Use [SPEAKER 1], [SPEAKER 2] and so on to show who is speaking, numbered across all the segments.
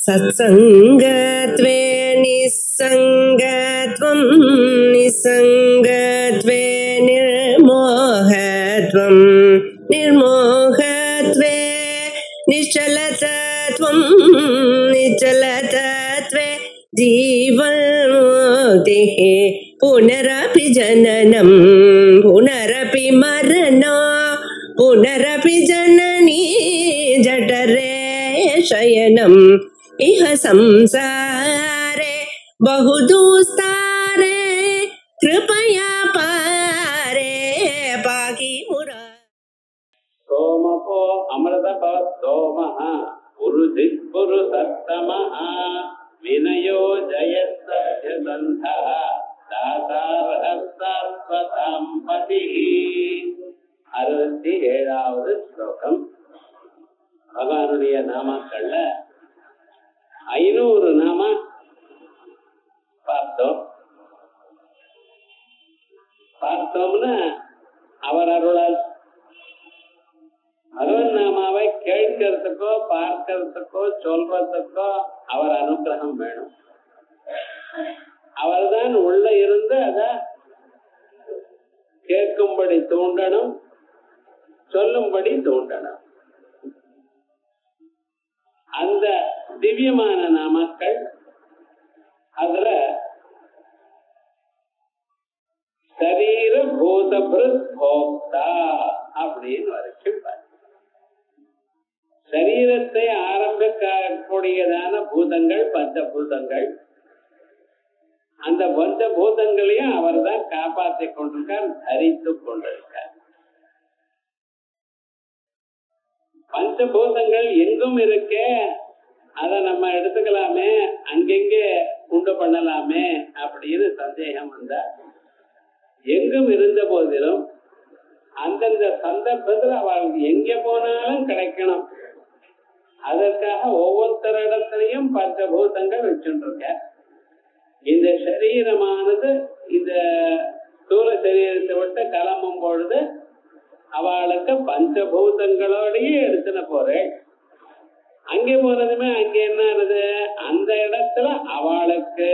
[SPEAKER 1] सत्संगत्वे निस्संगत्वं निस्संगत्वे निर्मोहत्वं निर्मोहत्वे निश्चलतत्वं निश्चलतत्वे जीवन्मुक्तिः पुनरपि जननं पुनरपि मरणं पुनरपि जननी जठरे शयनम् इह संसारे बहुदुस्तारे कृपया पारे पाहि मुरा
[SPEAKER 2] सोमपो अमृतपो सोमः पुरुषित्पुरुषत्तमः विनयो जयसत्यसन्धः दातारहस्तास्वतां पतिः 67வது ஸ்லோகம். பகவானுடைய நாமாக்கள்ல 500 நாம பார்த்தோம்னா அவர் அருளால் பகவன் நாமாவை கேட்கறதுக்கோ பார்க்கறதுக்கோ சொல்றதுக்கோ அவர் அனுகிரகம் வேணும். அவர்தான் உள்ள இருந்து அத கேட்கும்படி தூண்டணும், சொல்லும்படி தூண்டணும். அந்த திவ்யமான நாமக்கள் அதுல சரீர பூதபிருத் போக்தா அப்படின்னு வரைக்கும் சரீரத்தை ஆரம்பிக்கக்கூடியதான பூதங்கள் பஞ்சபூதங்கள். அந்த பஞ்சபூதங்களையும் அவர் தான் காப்பாற்றி கொண்டிருக்கார், தரித்து கொண்டிருக்கார். பஞ்சபூதங்கள் எங்கும் இருக்கே, அதை நம்ம எடுத்துக்கலாமே, அங்கெங்கே உண்டு பண்ணலாமே அப்படின்னு சந்தேகம் வந்தா, எங்கும் இருந்த போதிலும் அந்தந்த சந்தர்ப்பத்தில் அவளுக்கு எங்க போனாலும் கிடைக்கணும். அதற்காக ஒவ்வொருத்தரிடத்திலையும் பஞ்சபூதங்கள் வச்சுருக்க. இந்த சரீரமானது இந்த ஸ்தூல சரீரத்தை விட்டு கிளம்பும் பொழுது அவளுக்கு பஞ்சபூதங்களோடையே எடுத்துன போறேன். அங்கே போனதுமே அங்கே என்ன ஆகுது, அந்த இடத்துல அவளுக்கு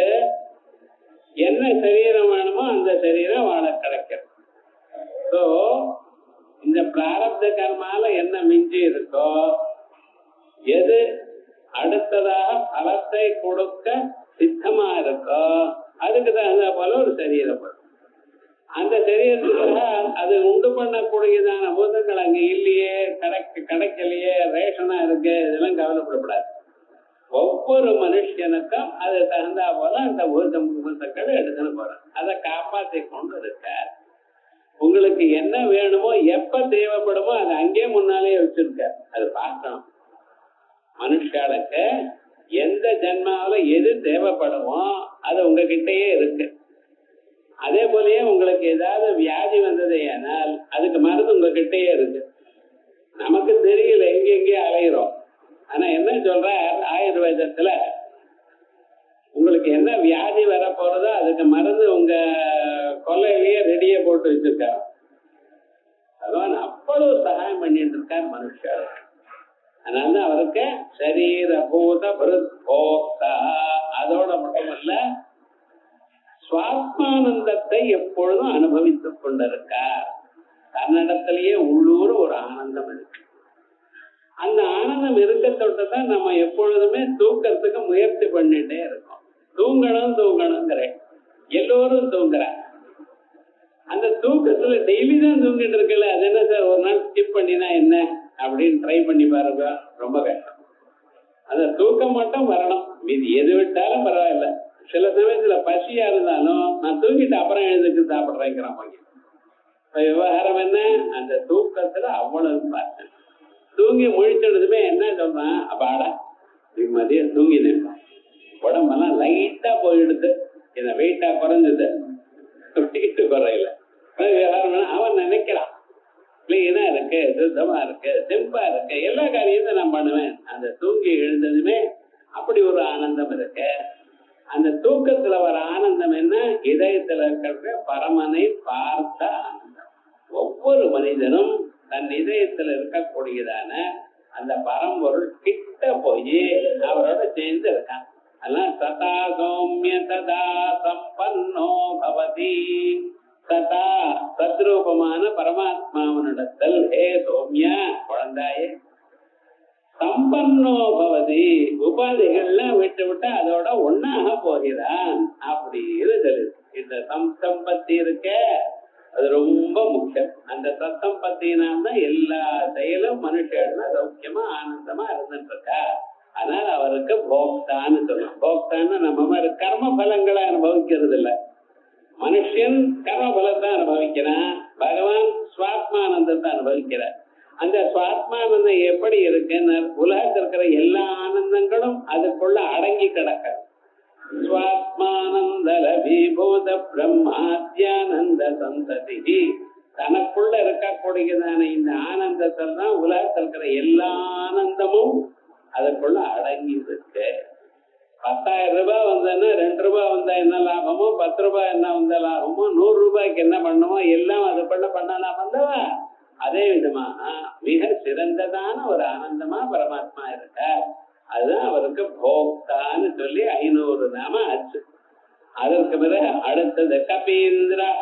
[SPEAKER 2] என்ன சரீரம் வேணுமோ அந்த சரீரம் அவளுக்கு கிடைக்கும். ஸோ இந்த பிராரப்த கர்மால என்ன மிஞ்சி இருக்கோ, எது அடுத்ததாக பலத்தை கொடுக்க சித்தமா இருக்கோ, அதுக்கு தகுந்த போல ஒரு சரீரம். அந்த சரீரத்துக்காக அது உண்டு பண்ணக்கூடியதான பூதங்கள் அங்க இல்லையே, கிடைக்கலையே, ரேஷனா இருக்கு, இதெல்லாம் கவலைப்படக்கூடாது. ஒவ்வொரு மனுஷனுக்கும் அது தகுந்தா போல அந்த பூதங்கள் எடுத்துன்னு போறோம். அதை காப்பாற்றி கொண்டு இருக்கார். உங்களுக்கு என்ன வேணுமோ எப்ப தேவைப்படுமோ அது அங்கே முன்னாலே வச்சிருக்க. அது பார்க்கணும். மனுஷாளுக்கு எந்த ஜென்மாவில எது தேவைப்படுமோ அது உங்ககிட்டயே இருக்கு. அதே போலயே உங்களுக்கு ஏதாவது வியாதி வந்தது ஆனால் அதுக்கு மருந்து உங்ககிட்டயே இருக்கு. நமக்கு தெரியல, எங்கெங்கே அலைகிறோம். ஆனா என்ன சொல்ற ஆயுர்வேதத்துல, உங்களுக்கு என்ன வியாதி வர போறதோ அதுக்கு மருந்து உங்க கொல்லையிலேயே ரெடியா போட்டு வச்சிருக்காரு. பகவான் அவ்வளவு சகாயம் பண்ணிட்டு இருக்கார் மனுஷர். அதனால அவருக்கு சரீர பூத போக்தா. அதோட மட்டுமல்ல, சுவாத்மானந்தத்தை எப்பொழுதும் அனுபவித்துக் கொண்டிருக்கார். தன்னிடத்திலேயே உள்ளூர் ஒரு ஆனந்தம் இருக்கு. அந்த ஆனந்தம் இருக்க தொட்டுதான் நம்ம எப்பொழுதுமே தூக்கத்துக்கு முயற்சி பண்ணிட்டே இருக்கோம். தூங்கணுங்கிறேன், எல்லோரும் தூங்குறாங்க. அந்த தூக்கத்துல டெய்லி தான் தூங்கிட்டு இருக்கல, அது என்ன சார் ஒரு நாள் ஸ்கிப் பண்ணினா என்ன அப்படின்னு ட்ரை பண்ணி பாருங்க. ரொம்ப கஷ்டம். அந்த தூக்கம் மட்டும் வரணும், மீது எது விட்டாலும் பரவாயில்ல. சில சமயத்துல பசியா இருந்தாலும் நான் தூங்கிட்டு அப்புறம் எழுந்துக்கு சாப்பிட்றேங்கிறான். விவகாரம் என்ன, அந்த தூக்கத்துல அவ்வளவு பார்த்தேன். தூங்கி முழிச்சதுமே என்ன சொல்றான், அப்பாடா மதியம் தூங்கினேன், உடம்பெல்லாம் லைட்டா போயிடுது, இந்த வெயிட்டா குறைஞ்சது, வெயிட்டு குறையில. அவன் நினைக்கிறான் கிளீனா இருக்கு, சுத்தமா இருக்கு, சிம்பா இருக்கு, எல்லா காரியத்தை நான் பண்ணுவேன். அந்த தூங்கி எழுந்ததுமே அப்படி ஒரு ஆனந்தம் இருக்கு. அந்த தூக்கத்துல வர ஆனந்தம் என்ன, இதயத்துல இருக்கிற பரமனை பார்த்த ஆனந்தம். ஒவ்வொரு மனிதனும் தன் இதயத்துல இருக்கக்கூடியதான அந்த பரம்பொருள் கிட்ட போய் அவரோட சேர்ந்து அதெல்லாம் சதா சௌமிய ததா சம்பன்னோ பவதி. சதா சத்ரூபமான பரமாத்மாவனிடத்தில் ஹே சௌமியா குழந்தாயே, சம்பன்னோ பவதி உபாதிகள்லாம் விட்டு விட்டு அதோட ஒன்னாக போகிறான் அப்படின்னு சொல்லுது. இந்த சம்பத்தி இருக்க அது ரொம்ப முக்கியம். அந்த சத்தம்பத்தினால்தான் எல்லா செயலும் மனுஷன்னா சௌக்கியமா ஆனந்தமா இருந்துட்டு இருக்கா. அதனால அவருக்கு போக்தான்னு சொல்லலாம். போக்தான்னு நம்ம மாதிரி கர்ம பலங்களை அனுபவிக்கிறது இல்லை. மனுஷன் கர்ம பலத்தை அனுபவிக்கிறான், பகவான் சுவாத்மானந்தத்தை அனுபவிக்கிறார். அந்த சுவாத்மானந்தம் எப்படி இருக்குன்னு உலகத்தில் இருக்கிற எல்லா ஆனந்தங்களும் அதுக்குள்ள அடங்கி கிடக்க. சுவாத்மானந்தல விபூத பிரம்மாத்யானந்த சந்ததி, தனக்குள்ள இருக்கக்கூடியதான இந்த ஆனந்தத்தில் தான் உலகத்தில் இருக்கிற எல்லா ஆனந்தமும் அதுக்குள்ள அடங்கி இருக்கு. 10,000 ரூபாய் வந்ததுன்னா 2 ரூபாய் வந்தா என்ன லாபமோ, 10 ரூபாய் என்ன வந்த லாபமோ, 100 ரூபாய்க்கு என்ன பண்ணுமோ எல்லாம் அதுக்குள்ள பண்ணலாம் வந்தவா. அதே விதமா மிக சிறந்ததான ஒரு ஆனந்தமா பரமாத்மா இருக்க. அதுதான் அவருக்கு போக்தான்னு சொல்லி 500 நாம ஆச்சு. அதற்கு பிறகு அடுத்தது கபீந்திரா.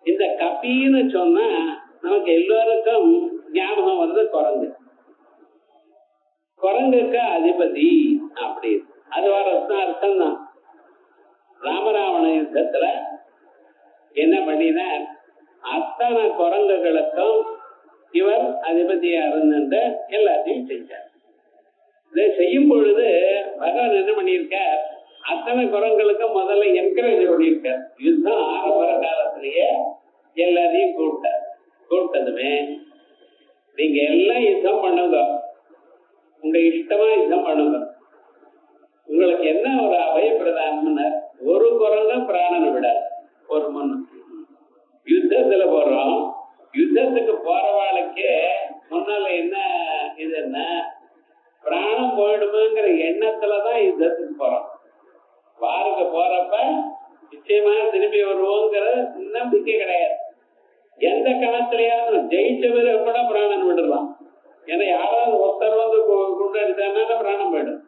[SPEAKER 2] இந்த கபின்னு சொன்னா நமக்கு எல்லோருக்கும் ஞாபகம் வருது குரங்கு. குரங்குக்கு அதிபதி அப்படி அது வர அர்த்தம் தான். ராமராவண யுத்தத்துல என்ன பண்ணினார், அத்தனை குரங்குகளுக்கும் இவர் அதிபதியா இருந்து எல்லாத்தையும் செஞ்சார். இதை செய்யும் பொழுது பகவான் என்ன பண்ணியிருக்கார், அத்தனை குரங்களுக்கும் முதல்ல என்கரேஜ் பண்ணியிருக்கார். யுத்தம் ஆரம்ப காலத்திலேயே எல்லாத்தையும் கூப்பிட்டதுமே நீங்க எல்லாம் யுத்தம் பண்ணுங்க, உங்க இஷ்டமா யுத்தம் பண்ணுங்க, உங்களுக்கு என்ன ஒரு அபயப்பிரதானம்னு ஒரு குரங்கும் பிராணனை விடாது. ஒரு முன்னு யுத்தத்துல போறோம், யுத்தத்துக்கு போறவாளுக்கு முன்னால என்ன இது என்ன பிராணம் போயிடுமோங்கிற எண்ணத்துலதான் யுத்தத்துக்கு போறோம். வாருக்கு போறப்ப நிச்சயமா திரும்பி வருவோங்கிற நம்பிக்கை கிடையாது. எந்த கணத்திலேயாவது ஜெயிச்சவரை கூட பிராணன் விடலாம். ஏன்னா யாராவது ஒருத்தர் வந்து குண்டடித்தானால பிராணம் போயிடும்.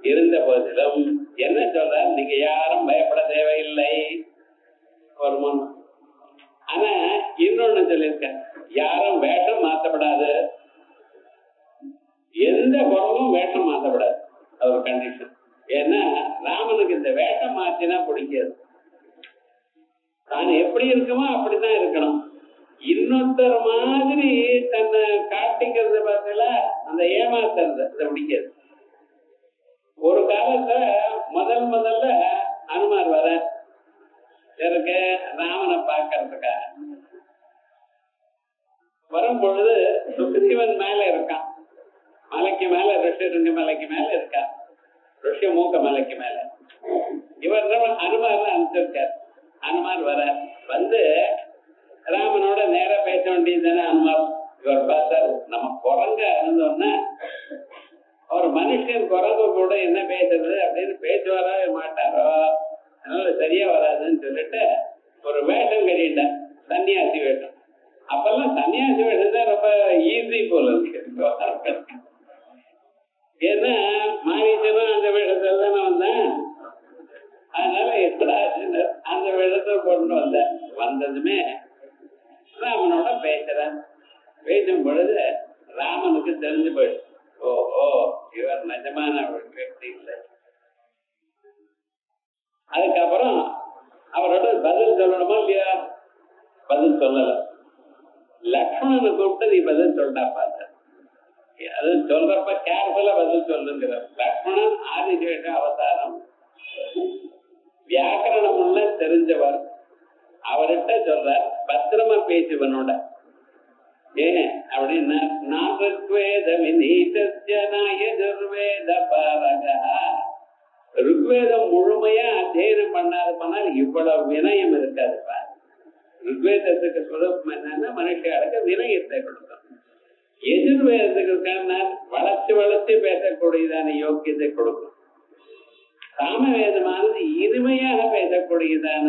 [SPEAKER 2] இருந்த போதிலும் என்ன சொல்ற, நீங்க யாரும் பயப்பட தேவையில்லை ஒரு முன். ஆனா இன்னொன்னு சொல்லியிருக்கேன், யாரும் வேஷம் மாற்றப்படாது, எந்த குரலும் வேஷம் மாற்றப்படாது. அது ஒரு கண்டிஷன். ஏன்னா ராமனுக்கு இந்த வேஷம் மாற்றினா பிடிக்காது. தான் எப்படி இருக்குமோ அப்படித்தான் இருக்கணும். இன்னொருத்தர் மாதிரி தன்னை காட்டிக்கிறது பார்த்தல அந்த ஏமாத்துறது அதை பிடிக்காது. ஒரு காலத்துல முதல்ல அனுமார் வர இருக்கு ராமனை பார்க்கறதுக்காக வரும் பொழுது சுக்ரீவன் மேல இருக்கான், மலைக்கு மேல ரிஷிருங்க மலைக்கு மேல இருக்கான், ரிஷி மூக்க மலைக்கு மேல. இவர் அனுமார் அனுப்பிச்சிருக்கார். அனுமார் வர வந்து ராமனோட நேர பேச வேண்டியது தானே அனுமார். இவர் பார்த்தார், நம்ம குரங்க இருந்தோன்னா ஒரு மனுஷன் குரங்கு கூட என்ன பேசுறது அப்படின்னு பேசுவாரோ மாட்டாரோ, அதனால சரியா வராதுன்னு சொல்லிட்டு ஒரு வேஷம் கட்டிட்டார், சன்னியாசி வேஷம். அப்பெல்லாம் சன்னியாசி வேஷம் தான் ரொம்ப ஈஸி போல இருக்கு. ஏன்னா மாரீச்சனும் அந்த வேஷத்துல தானே வந்தேன். அதனால எப்படா அந்த வேஷத்தை கொண்டு வந்ததுமே ராமனோட பேசுறேன். பேசும் பொழுது ராமனுக்கு தெரிஞ்சு போயிடுச்சு, ஓஹோ இவர் நிஜமான व्यक्ति இல்லை. அதுக்கப்புறம் அவரோட பதில் சொல்லணுமா இல்லையா, பதில் சொல்லல. லக்ஷ்மணனை கூப்பிட்டு நீ பதில் சொல்லிட்டா பார்த்த, அது சொல்றப்ப கேர்ஃபுல்லா பதில் சொல்லுங்கிற. லக்ஷ்மணன் ஆதிசேஷ அவதாரம், வியாக்கரணம் உள்ள தெரிஞ்சவர். அவர்கிட்ட சொல்ற பத்திரமா பேசுவனோட. ஏன் அப்படின்னா ருக்வேதம் முழுமையா அத்தியனம் பண்ணாது பண்ணால் இவ்வளவு வினயம் இருக்காதுப்பா. ருக்வேதத்துக்கு சுலபம் என்னன்னா மனுஷர்களுக்கு வினயத்தை கொடுக்கும். எதிர்வேதத்துக்கு வளர்ச்சி பேசக்கூடியதான யோக்கியத்தை கொடுக்கும். சாமவேதமானது இனிமையாக பேசக்கூடியதான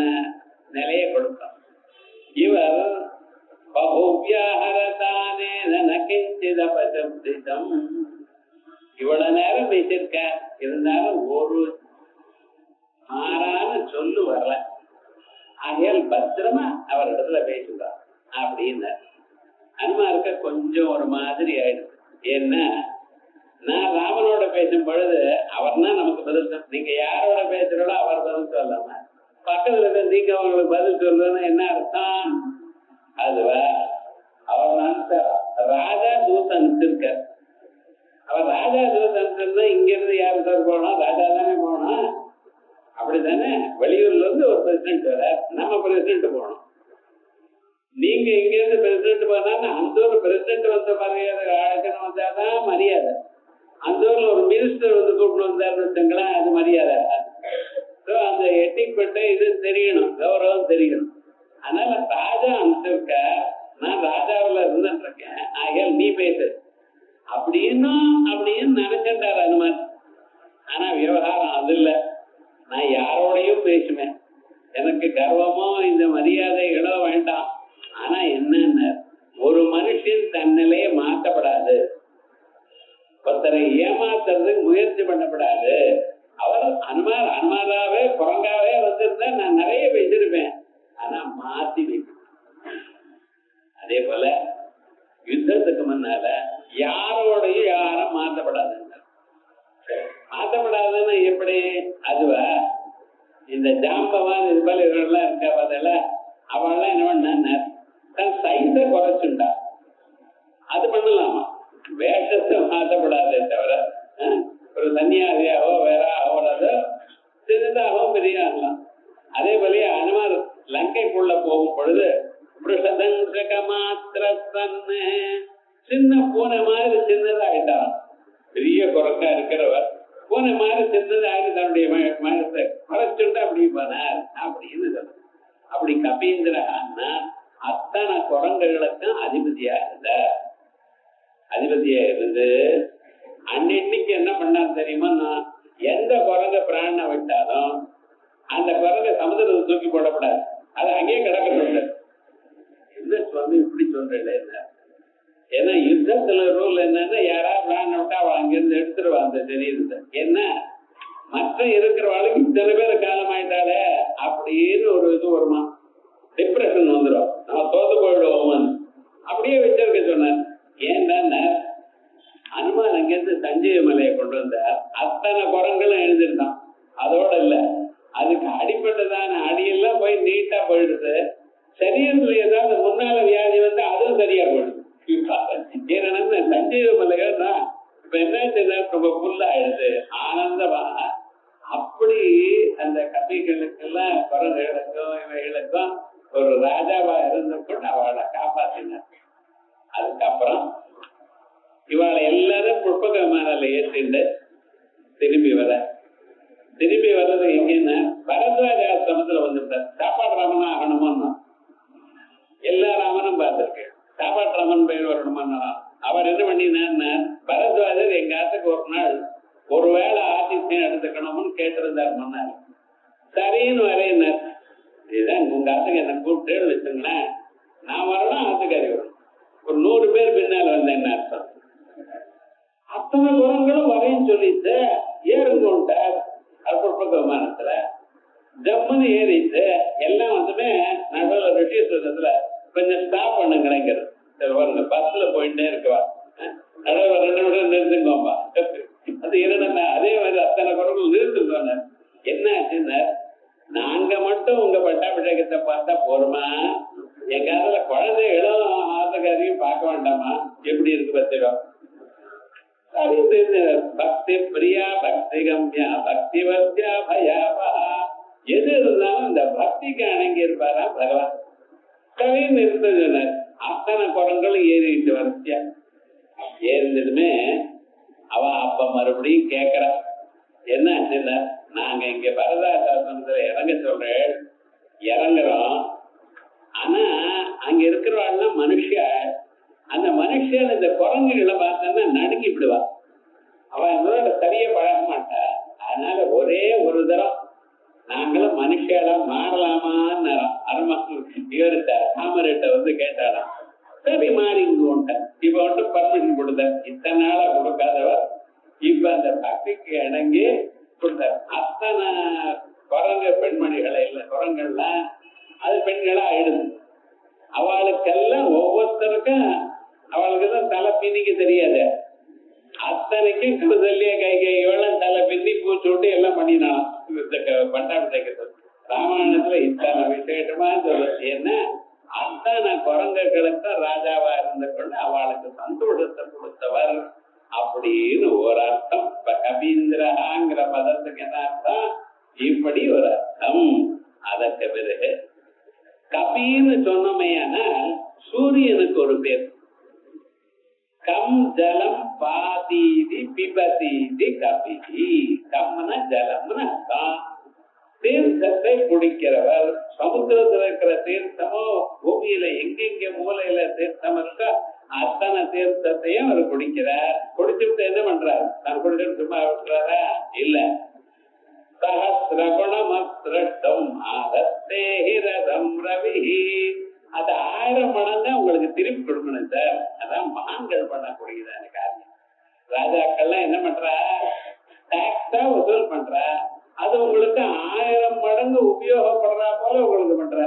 [SPEAKER 2] நிலையை கொடுக்கும். இவர் இவ்வளவு நேரம் பேசியிருக்க, இருந்தாலும் ஒரு மாறான சொல்லு வரல. ஆகையால் பத்திரமா அவர் இடத்துல பேசுகிறார் அப்படின்னு அனுமாருக்கு கொஞ்சம் ஒரு மாதிரி ஆயிடுச்சு. ஏன்னா நான் ராமனோட பேசும் பொழுது அவர் தான் நமக்கு பதில் சொல்ல. நீங்க யாரோட பேசுறோட அவர் பதில் சொல்லாம பக்கத்துல இருக்க நீங்க அவங்களுக்கு பதில் சொல்றதுன்னு என்ன அர்த்தம்? அதுவா அவர் ராஜா தூத் அனுப்பிச்சிருக்கார். அவர் ராஜா தூத் அனுப்பிச்சிருந்தா இங்க இருந்து யாரு சார் போனோம்? ராஜா தானே போனோம். அப்படித்தானே? வெளியூர்ல இருந்து ஒரு பிரசிடென்ட் வர, நம்ம பிரசிடென்ட் போனோம். நீங்க இங்க இருந்து பிரசிடென்ட் போனா அந்த ஒரு பிரசிடென்ட் வந்த மரியாதை அழைக்கணும் வந்தாதான் மரியாதை. அந்த ஊர்ல ஒரு மினிஸ்டர் வந்து கூப்பிட்டு வந்தாருன்னு வச்சுங்களேன், அது மரியாதை. அந்த எட்டிக்பட்ட இது தெரியணும், கௌரவம் தெரியணும். அதனால ராஜா அனுப்பிச்சிருக்க, நான் ராஜாவில் இருந்துட்டு இருக்கேன், ஆகையால் நீ பேசு அப்படின்னு நினைச்சிட்டார் அனுமான். ஆனா விவகாரம் அது இல்லை. நான் யாரோடையும் பேசுவேன், எனக்கு கர்வமோ இந்த மரியாதைகளோ வேண்டாம். ஆனா என்னன்னு, ஒரு மனுஷன் தன்னிலையே மாற்றப்படாது, ஒருத்தரை ஏமாத்துறதுக்கு முயற்சி பண்ணப்படாது. அவர் அனுமாராவே குரங்காவே வந்திருந்தா நான் நிறைய பேசிருப்பேன். ஆனா மாத்தி வைக்கணும். அதே போல யுத்தத்துக்கு முன்னால யாரோடையும் யாரும் மாற்றப்படாது. மாற்றப்படாதுன்னு எப்படி? அதுவா இந்த ஜாம்பவான் இது போல இவரெல்லாம் இருக்கா பதில, அவெல்லாம் என்ன பண்ண தன் சைஸை குறைச்சுண்டா. அது பண்ணலாமா? வேஷத்தை மாற்றப்படாதே தவிர ஒரு சன்னியாசியாவோ வேற ஆகிறது சின்னதாகவோ பெரிய ஆகலாம். அதே போல அனுமார் லங்கைக்குள்ள போகும் பொழுது சின்ன பூனை மாதிரி சின்னதாயிட்டான். பெரிய குரங்கா இருக்கிறவர் பூனை மாதிரி சின்னதாகி தன்னுடைய மனத்தை குறைச்சுட்டு அப்படி போனார் அப்படின்னு சொல்ல. அப்படி கபீந்திரன்னா அத்தனை குரங்குகளுக்கும் அதிபதியா இருந்தார். அதிபதியா இருந்து அன்னைக்கு என்ன பண்ணாரு தெரியுமா? நான் எந்த குரங்க பிராணனை விட்டாலும் அந்த குரங்க சமுதிரத்தை தூக்கி போடக்கூடாது, அது அங்கேயே கிடக்க. என்ன சுவாமி இப்படி சொல்றேன்? ஏன்னா யுத்தத்துல ரூல் என்னன்னா, யாராவது பிராணனை விட்டா அவள் அங்கிருந்து எடுத்துருவா அந்த சரீரத்தை. என்ன மற்ற இருக்கிறவாளுக்கு இத்தனை பேர் காலமாயிட்டாலே அப்படின்னு ஒரு இது வருமா, டிப்ரெஷன் வந்துடும், நம்ம தோத்து போயிடுவோம். அப்படியே வச்சிருக்க சொன்னார். ஏன்னா அனுமான் அங்கிருந்து சஞ்சீவ மலையை கொண்டு வந்தார். அத்தனை குரங்களும் எழுந்திருந்தான். அதோட இல்ல, அதுக்கு அடிப்பட்டதான அடியெல்லாம் போய் நீட்டா போயிடுது. சரீரத்துல ஏதாவது முன்னால வியாதி வந்து அதுவும் சரியா போயிடுது. ஏன்னா சஞ்சீவ மலைகள் தான் இப்ப என்ன ரொம்ப புல்லா ஆயிடுது, ஆனந்தமா. அப்படி அந்த கபிகளுக்கெல்லாம் குரங்குகளுக்கும் இவைகளுக்கும் ஒரு ராஜாவா இருந்து கூட அவளை காப்பாத்தினார். அதுக்கப்புறம் இவாளை எல்லாரும் புஷ்பக விமானில ஏற்றிட்டு திரும்பி வர்றது எங்கன்னா பரத்வாஜ ஆசிரமத்துல வந்துட்டார். சாப்பாடு ராமனா ஆகணுமோ, எல்லா ராமனும் பார்த்திருக்கேன். சாப்பாட்டு ராமன் பெயர் வரணுமா? அவர் என்ன பண்ணினார்னா, பரத்வாஜர் எங்க ஆத்துக்கு ஒரு நாள் ஒருவேளை ஆதித்யம் எடுத்துக்கணும்னு கேட்டிருந்தார் முன்னாள். சரின்னு வரையினார். இதுதான் உங்க ஆத்துக்கு என்ன கூப்பிட்டு வச்சுங்களேன், நான் வரணும், ஆத்துக்காரி வரணும். ஒரு 100 பேர் பின்னால் வந்த என்ன அர்த்தம்? அத்தனை குரங்களும் வரையும் சொல்லிட்டு ஏறுங்கோண்டார். புஷ்பக விமானத்துல ஜம்முன்னு ஏறிட்டு எல்லாம் வந்துமே நடுவில் ரிஷீஸ்வரத்துல கொஞ்சம் ஸ்டாப் பண்ணுங்கிறது. பஸ்ல போயிட்டே இருக்குவா, நடுவில் 2 நிமிடம் நிறுத்துங்கோம்பா. அது என்னன்னா அதே மாதிரி அத்தனை குரங்கள் நிறுத்துக்கோங்க. என்ன ஆச்சுன்னா, நாங்க மட்டும் உங்க பட்டாபிஷேகத்தை பார்த்தா போருமா? எங்க அதுல குழந்தைகளும் ஆத்துக்காரையும் பார்க்க வேண்டாமா? எப்படி இருக்கு பத்திரம்? பக்தி பிரியா பக்தி கம்யா பக்தி வத்தியா பயாபா. எது இருந்தாலும் இந்த பக்திக்கு அணங்கி இருப்பாரா பகவான். கவின்னு இருந்தது. அத்தனை குரங்களும் ஏறிட்டு வரிசையா ஏறினதுமே அவ அப்ப மறுபடியும் கேட்கிறா, என்ன ஆச்சுன்னா, நாங்க இங்க பரதாசாசனத்துல இறங்க சொல்றேன், இறங்குறோம். ஆனா அங்க இருக்கிறவாள்லாம் மனுஷியா. அந்த மனுஷன் இந்த குரங்குகளை பார்த்தோன்னா நடுங்கி விடுவா. அவன் என்னோட சரியா பழக மாட்டா. அதனால ஒரே ஒரு தரம் நாங்களும் மனுஷியாலாம் மாறலாமான்னு இவர்கிட்ட ராமர்கிட்ட வந்து பக்திக்கு இணங்கி கொடுத்தார். அத்தனை குரங்கு பெண்மணிகளை இல்ல குரங்கள்லாம் அது பெண்களா ஆயிடுது. அவளுக்கெல்லாம் ஒவ்வொருத்தருக்கும் அவளுக்குதான் தலை பின்னிக்கு தெரியாது. அத்தனைக்கும் கௌசல்யா கைகையோட தலை பின்னி பூச்சூட்டு எல்லாம் பண்ணினான் பட்டாபிஷேகத்தை. ராமாயணத்துல இத்தனை விசேஷமா சொல்லுச்சு. என்ன அத்தனை குரங்குகளுக்கு ராஜாவா இருந்து கொண்டு அவளுக்கு சந்தோஷத்தை கொடுத்தவர் அப்படின்னு ஒரு அர்த்தம். இப்ப கபீந்திரங்கிற பதத்துக்கு என்ன அர்த்தம்? இப்படி ஒரு அர்த்தம். அதற்கு பிறகு கபின்னு சொன்னமையானால் சூரியனுக்கு ஒரு பேர். கம் ஜலம் பாதீதி பிபதீதி கபிதி. கம்னா ஜலம்னு அர்த்தம். தீர்த்தத்தை குடிக்கிறவர். சமுத்திரத்தில் இருக்கிற தீர்த்தமோ பூமியில எங்கெங்க மூலையில தீர்த்தம் இருக்கோ அத்தனை தீர்த்தத்தையும் அவர் குடிக்கிறார். குடிச்சுட்டு என்ன பண்றார்? தான் குடிச்சுட்டு சும்மா விட்டுறாரா? இல்ல. சஹஸ்ரகுணமஸ்ரம் ஆதத்தேஹிரதம் ரவிஹி. அது 1000 மடங்கு தான் உங்களுக்கு திருப்பி கொடுக்கணும் சார். அதான் மகான்கள் பண்ணக்கூடியதான காரியம். ராஜாக்கள்லாம் என்ன பண்றா? டாக்ஸா வசூல் பண்றா. அது உங்களுக்கு 1000 மடங்கு உபயோகப்படுறா போல உங்களுக்கு பண்ற.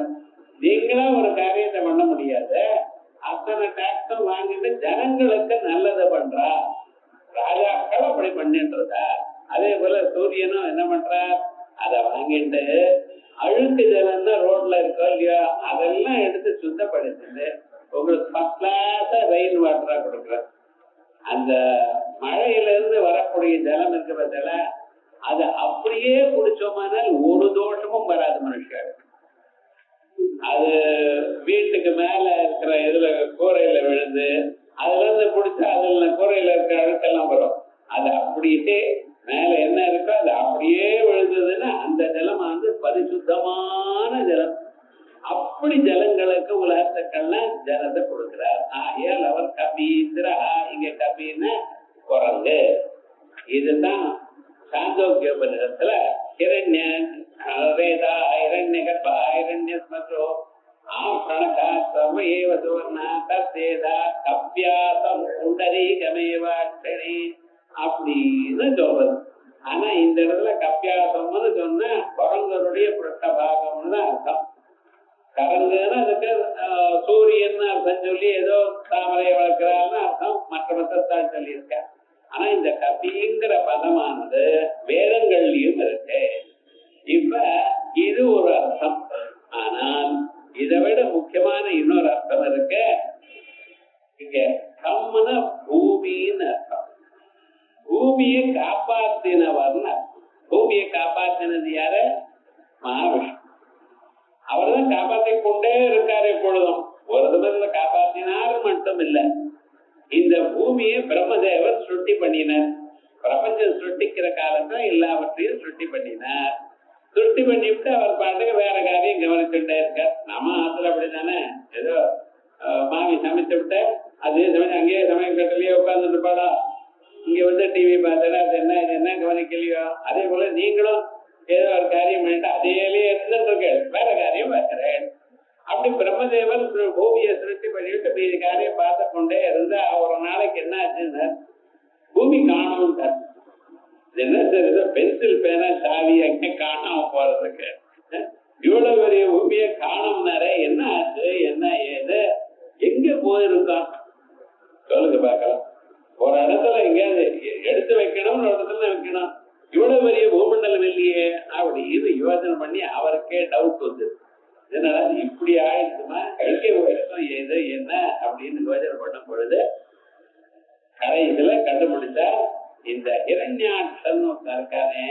[SPEAKER 2] நீங்களா ஒரு காரியத்தை பண்ண முடியாது. அத்தனை டாக்ஸும் வாங்கிட்டு ஜனங்களுக்கு நல்லதை பண்றா. ராஜாக்கள் அப்படி பண்ணின்றதா? அதே போல சூரியனும் என்ன பண்றார்? அதை வாங்கிட்டு அழுக்கு ஜலம் தான் ரோட்ல இருக்கோ இல்லையோ அதெல்லாம் எடுத்து சுத்தப்படுத்திட்டு உங்களுக்கு ஃபர்ஸ்ட் கிளாஸா ரெயின் வாட்டரா கொடுக்குற. அந்த மழையில இருந்து வரக்கூடிய ஜலம் இருக்க பத்தில அதை அப்படியே குடிச்சோமானால் ஒரு தோஷமும் வராது மனுஷன். அது வீட்டுக்கு மேல இருக்கிற இதுல கூரையில விழுந்து அதுல இருந்து குடிச்சா அதுல கூரையில இருக்கிற அழுக்கெல்லாம் வரும். அது அப்படியே மேல என்ன இருக்கோ அது அப்படியே விழுந்ததுன்னா அந்த ஜலம் வந்து பரிசுத்தமான ஜலம். அப்படி ஜலங்களுக்கு உலகத்துக்கெல்லாம் ஜலத்தை கொடுக்கிறார். ஆகையால் அவர் கபீந்திரா. இங்க கபீன்னு குரங்கு. இதுதான் சாந்தோக்கியோபனிஷத்துல அப்படின்னு சொல்றது. ஆனா இந்த இடத்துல கப்பியாசம்னு சொன்னா குரங்கருடைய புரட்ட பாகம்னு தான் அர்த்தம். கரங்குன்னு அதுக்கு சூரியன் அர்த்தம் சொல்லி ஏதோ தாமரை வளர்க்கிறான்னு அர்த்தம் மற்ற மத்தத்தான் சொல்லியிருக்க. ஆனா இந்த கபிங்கிற பதமானது வேதங்கள்லயும் இருக்கு. இப்ப இது ஒரு அர்த்தம். ஆனால் இதை விட முக்கியமான இன்னொரு அர்த்தம் இருக்கு. இங்க கம்முன பூமின்னு அர்த்தம். பூமியை காப்பாத்தினவர்னு அர்த்தம். பூமியை காப்பாத்தினது யாரு? மகாவிஷ்ணு. அவர் தான் காப்பாற்றி கொண்டே இருக்காரு எப்பொழுதும். ஒரு தினத்துல காப்பாத்தினார் மட்டும் இல்ல, இந்த பூமியை பிரம்மதேவர் சுட்டி பண்ணினார். பிரபஞ்சம் சுட்டிக்கிற காலத்துல எல்லாவற்றையும் சுட்டி பண்ணினார். சுட்டி பண்ணிவிட்டு அவர் பாட்டுக்கு வேற காரியம் கவனிச்சுட்டே இருக்கார். நம்ம ஆத்துல அப்படித்தானே, ஏதோ மாமி சமைச்சு விட்ட அதே சமயம் அங்கேயே சமயம் கட்டலையோ உட்கார்ந்துட்டு பாடா, இங்க வந்து டிவி பார்த்தா அது என்ன இது என்ன கவனிக்கலையோ, அதே போல நீங்களும் ஏதோ ஒரு காரியம் பண்ணிட்டு அதையிலேயே இருந்துட்டு இருக்கேன், வேற காரியம் பார்க்கிறேன். அப்படி பிரம்மதேவன் பூமியை சிருஷ்டி பண்ணிவிட்டு மீதி காரியம் பார்த்து கொண்டே இருந்தா ஒரு நாளைக்கு என்ன ஆச்சுன்னா பூமி காணும். என்ன தெரியுது, பென்சில் பேனா சாவி அங்கே காணாம போறதுக்கு இவ்வளவு பெரிய பூமியை காணும்னாரே என்ன ஆச்சு என்ன ஏது எங்க போயிருக்கான் சொல்லுங்க பார்க்கலாம். ஒரு இடத்துல எங்கேயாவது எடுத்து வைக்கணும்னு ஒரு இடத்துல வைக்கணும், இவ்வளவு பெரிய பூமண்டலம் இல்லையே அப்படின்னு யோசனை பண்ணி அவருக்கே டவுட் வந்து என்னடா இப்படி ஆயிடுச்சுமா எங்கே போயிருக்கோம் ஏது என்ன அப்படின்னு யோசனை பண்ணும் பொழுது கடைசியில கண்டுபிடிச்சா இந்த ஹிரண்யாட்சன் இருக்கானே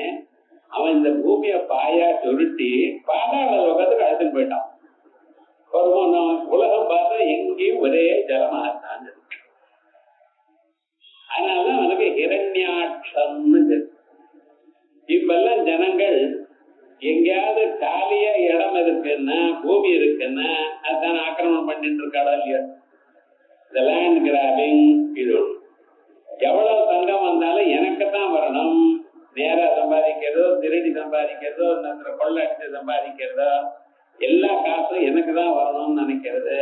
[SPEAKER 2] அவன் இந்த பூமியை பாயா சுருட்டி பாதாள லோகத்துக்கு அழைத்துட்டு போயிட்டான். ஒரு உலகம் பார்த்தா எங்கேயும் ஒரே ஜலமாகத்தான் இருக்கு. அதனாலதான் அவனுக்கு ஹிரண்யாட்சன்னு. இப்பெல்லாம் ஜனங்கள் எங்கேயாவது காலியா இடம் இருக்குன்னா பூமி இருக்குன்னா அதுதான் ஆக்கிரமணம் பண்ணிட்டு இருக்காளோ இல்லையோ, இந்த லேண்ட் கிராபிங். இது எவ்வளவு தங்கம் வந்தாலும் எனக்கு தான் வரணும், நேரா சம்பாதிக்கிறதோ திருடி சம்பாதிக்கிறதோ கொள்ளடிச்சு சம்பாதிக்கிறதோ எல்லா காசும் எனக்கு தான் வரணும்னு நினைக்கிறது.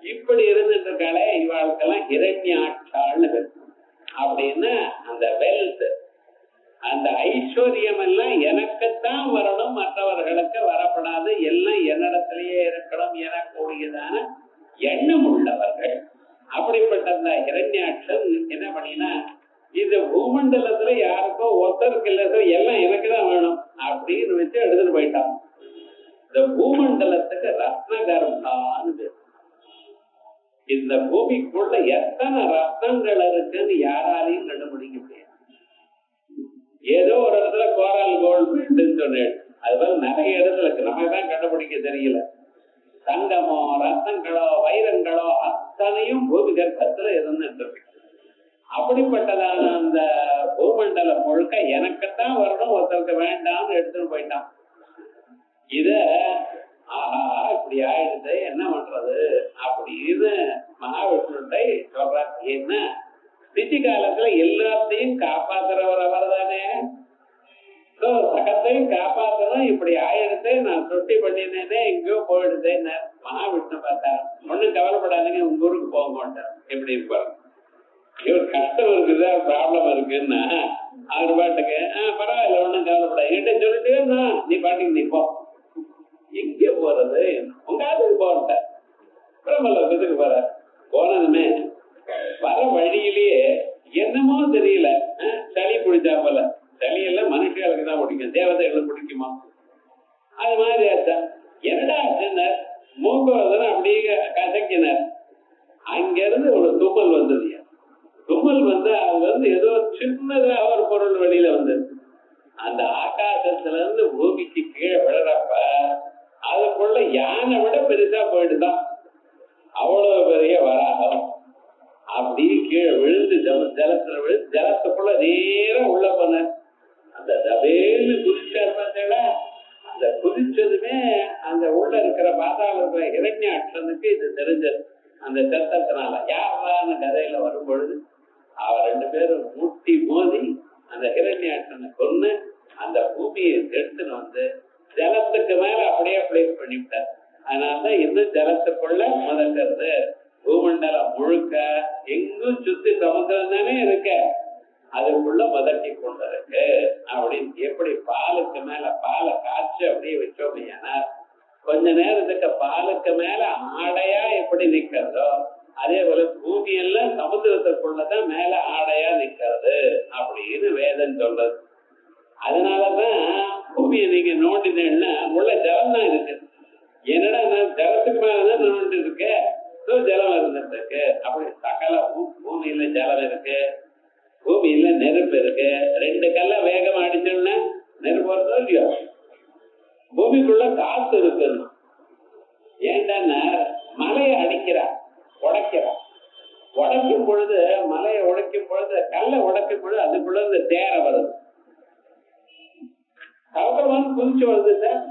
[SPEAKER 2] இப்படி இருந்துட்டு இருக்காளே இவாளுக்கெல்லாம் ஹிரண்யாட்சாள்னு பேரு. அப்படின்னா அந்த வெல்த் ஐஸ்வர்யம் எல்லாம் எனக்குத்தான் வரணும், மற்றவர்களுக்கு வரப்படாது, எல்லாம் என்னிடத்திலேயே இருக்கணும் எனக்கூடியதான எண்ணம் உள்ளவர்கள். அப்படிப்பட்ட அந்த ஹிரண்யாட்சன் என்ன பண்ணினா, இந்த பூமண்டலத்துல யாருக்கோ ஒருத்தருக்கு இல்ல, எல்லாம் எனக்கு தான் வேணும் அப்படின்னு வச்சு எடுத்துட்டு போயிட்டான். இந்த பூமண்டலத்துக்கு ரத்னகர்பான்னு பேர். இந்த பூமிக்குள்ள எத்தனை ரத்னங்கள் இருக்குன்னு யாராலையும் கண்டுபிடிக்க முடியாது. ஏதோ ஒரு இடத்துல கோரால் கோல்டு சொன்னேன், அது போல நிறைய இடத்துல இருக்கு, நமக்கு தான் கண்டுபிடிக்க தெரியல. தங்கமோ ரத்னங்களோ வைரங்களோ அத்தனையும் பூமி கர்ப்பத்துல இருந்துட்டு இருக்கு. அப்படிப்பட்டதான அந்த பூமண்டலம் முழுக்க எனக்குத்தான் வரணும், ஒருத்தருக்கு வேண்டாம்னு எடுத்துட்டு போயிட்டான். இத ஆஹா இப்படி ஆயிடுது, என்ன பண்றது அப்படின்னு மகாவிஷ்ணுட்டை சொல்ற. என்ன ஸ்திதி காலத்துல எல்லாத்தையும் காப்பாத்துறவர் அவர் தானே, சகத்தையும் காப்பாத்தணும். இப்படி ஆயிடுது, நான் சுட்டி பண்ணினேனே எங்கேயோ போயிடுதேன்னு மகாவிஷ்ணு பார்த்தாரு. ஒண்ணும் கவலைப்படாதீங்க, உங்க ஊருக்கு போக மாட்டார். எப்படி இருப்பாரு, இவர் கஷ்டம் இருக்குதா ப்ராப்ளம் இருக்குன்னா அவர் பாட்டுக்கு பரவாயில்ல ஒண்ணும் கவலைப்படாது என்கிட்ட சொல்லிட்டே நீ பாட்டுக்கு நீ போ. எங்க போறது, உங்க ஆத்துக்கு போற பிரம்மலோகத்துக்கு போற. போனதுமே வர வழியிலேயே என்னமோ தெரியல சளி பிடிச்சா போல. சளி எல்லாம் மனுஷர்களுக்கு தான் பிடிக்கும், தேவதைகளுக்கு பிடிக்குமா? அது மாதிரி ஆச்சா. என்னடா ஆச்சுன்னார், மூக்கோதனை அப்படியே கசக்கினார். அங்கிருந்து ஒரு தும்மல் வந்தது. தும்மல் வந்து அது ஏதோ சின்னதா ஒரு பொருள் வெளியில வந்தது. அந்த ஆகாசத்துல இருந்து பூமிக்கு கீழே விழறப்ப அதுக்குள்ள யானை விட பெருசா போயிட்டுதான். அவ்வளவு பெரிய வராகம் அப்படி கீழே விழுந்து ஜலத்துல விழுந்து ஜலத்துக்குள்ள நேரம் உள்ள போன. அந்த தபேன்னு குதிச்சார் பார்த்தா, அந்த குதிச்சதுமே அந்த உள்ள இருக்கிற பாதாள இருக்கிற ஹிரண்யாட்சனுக்கு இது தெரிஞ்சது. அந்த சத்தத்தினால யாரான கதையில வரும் பொழுது அவர் ரெண்டு பேரும் முட்டி மோதி அந்த ஹிரண்யாட்சனை கொன்னு அந்த பூமியை எடுத்துன்னு வந்து ஜலத்துக்கு மேல அப்படியே பிளேஸ் பண்ணிவிட்டார். அதனாலதான் இன்னும் ஜலத்துக்குள்ள முதக்கிறது. பூமண்டலம் முழுக்க எங்கும் சுத்தி சமுத்திரம் தானே இருக்க, அதுக்குள்ள முதக்கி கொண்டு இருக்கு. அப்படின்னு எப்படி பாலுக்கு மேல பாலை காய்ச்சி அப்படியே வச்சோமையானா கொஞ்ச நேரத்துக்கு பாலுக்கு மேல ஆடையா எப்படி நிக்கிறதோ அதே போல பூமி எல்லாம் சமுத்திரத்துக்குள்ளதான் மேல ஆடையா நிக்கிறது அப்படின்னு வேதம் சொல்றது. அதனாலதான் பூமியை நீங்க நோண்டினீங்கன்னா உள்ள ஜலம் தான் இருக்கு. என்னடா நான் ஜலத்துக்கு மேலதான் நோண்டி இருக்கேன், ஜலம் இருந்துட்டு இருக்கு. அப்படி சகல பூமியில ஜலம் இருக்கு, பூமியில நெருப்பு இருக்கு. ரெண்டு கல்ல வேகமா அடிச்சோம்னா நெருப்பு வருதோ இல்லையோ. பூமிக்குள்ள காத்து இருக்கு. ஏன்டா மலையை அடிக்கிறா உடைக்கிறா, உடைக்கும் பொழுது மலையை உடைக்கும் பொழுது கல்லை உடைக்கும் பொழுது அதுக்குள்ள இந்த தேரை வருது, கவக்கமான குதிச்சு வருது. சார்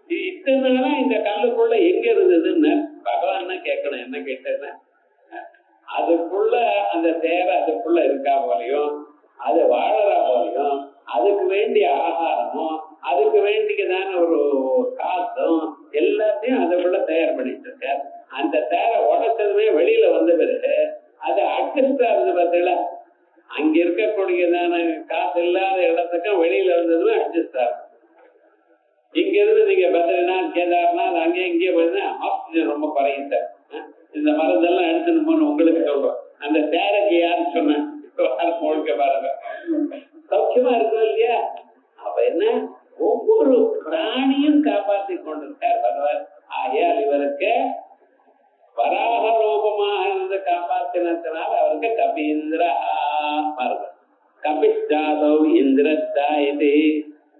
[SPEAKER 2] இத்தனை நாளா இந்த கல்லுக்குள்ள எங்க இருந்ததுன்னு பகவான் கேட்கணும். என்ன கேட்டேன்னா அதுக்குள்ள அந்த தேரை அதுக்குள்ள இருக்கா போலையும் அது வாழறா போலையும் அதுக்கு வேண்டிய ஆகாரமும் அதுக்கு வேண்டியதான ஒரு காத்தும் எல்லாத்தையும் அதுக்குள்ள தயார் பண்ணிட்டு இருக்க. அந்த தேரை உடைச்சதுமே வெளியில வந்த பிறகு அது அட்ஜஸ்டா இருந்து பார்த்தீங்களா, அங்க இருக்கக்கூடியதான காசு இல்லாத இடத்துக்கும் வெளியில இருந்ததுமே அட்ஜஸ்ட் ஆகும். இங்க இருந்து நீங்க பத்ரிநாத் கேதார்நாத் அங்கே இங்கே போயிருந்தா ஆக்சிஜன் ரொம்ப குறையும் சார். இந்த மருந்தெல்லாம் எடுத்துன்னு போன உங்களுக்கு சொல்றோம். அந்த தேரைக்கு யாரு சொன்ன முழுக்க பாருங்க சௌக்கியமா இருக்கும் இல்லையா. அப்ப என்ன ஒவ்வொரு பிராணியும் காப்பாற்றி கொண்டிருக்கார் பகவான். ஆகையால் இவருக்கு வராக ரூபமாக இருந்து காப்பாற்றினத்தினால் அவருக்கு கபீந்திரா பாருங்க. கபிஷ்டாதோ இந்திரஸ்தாயிதே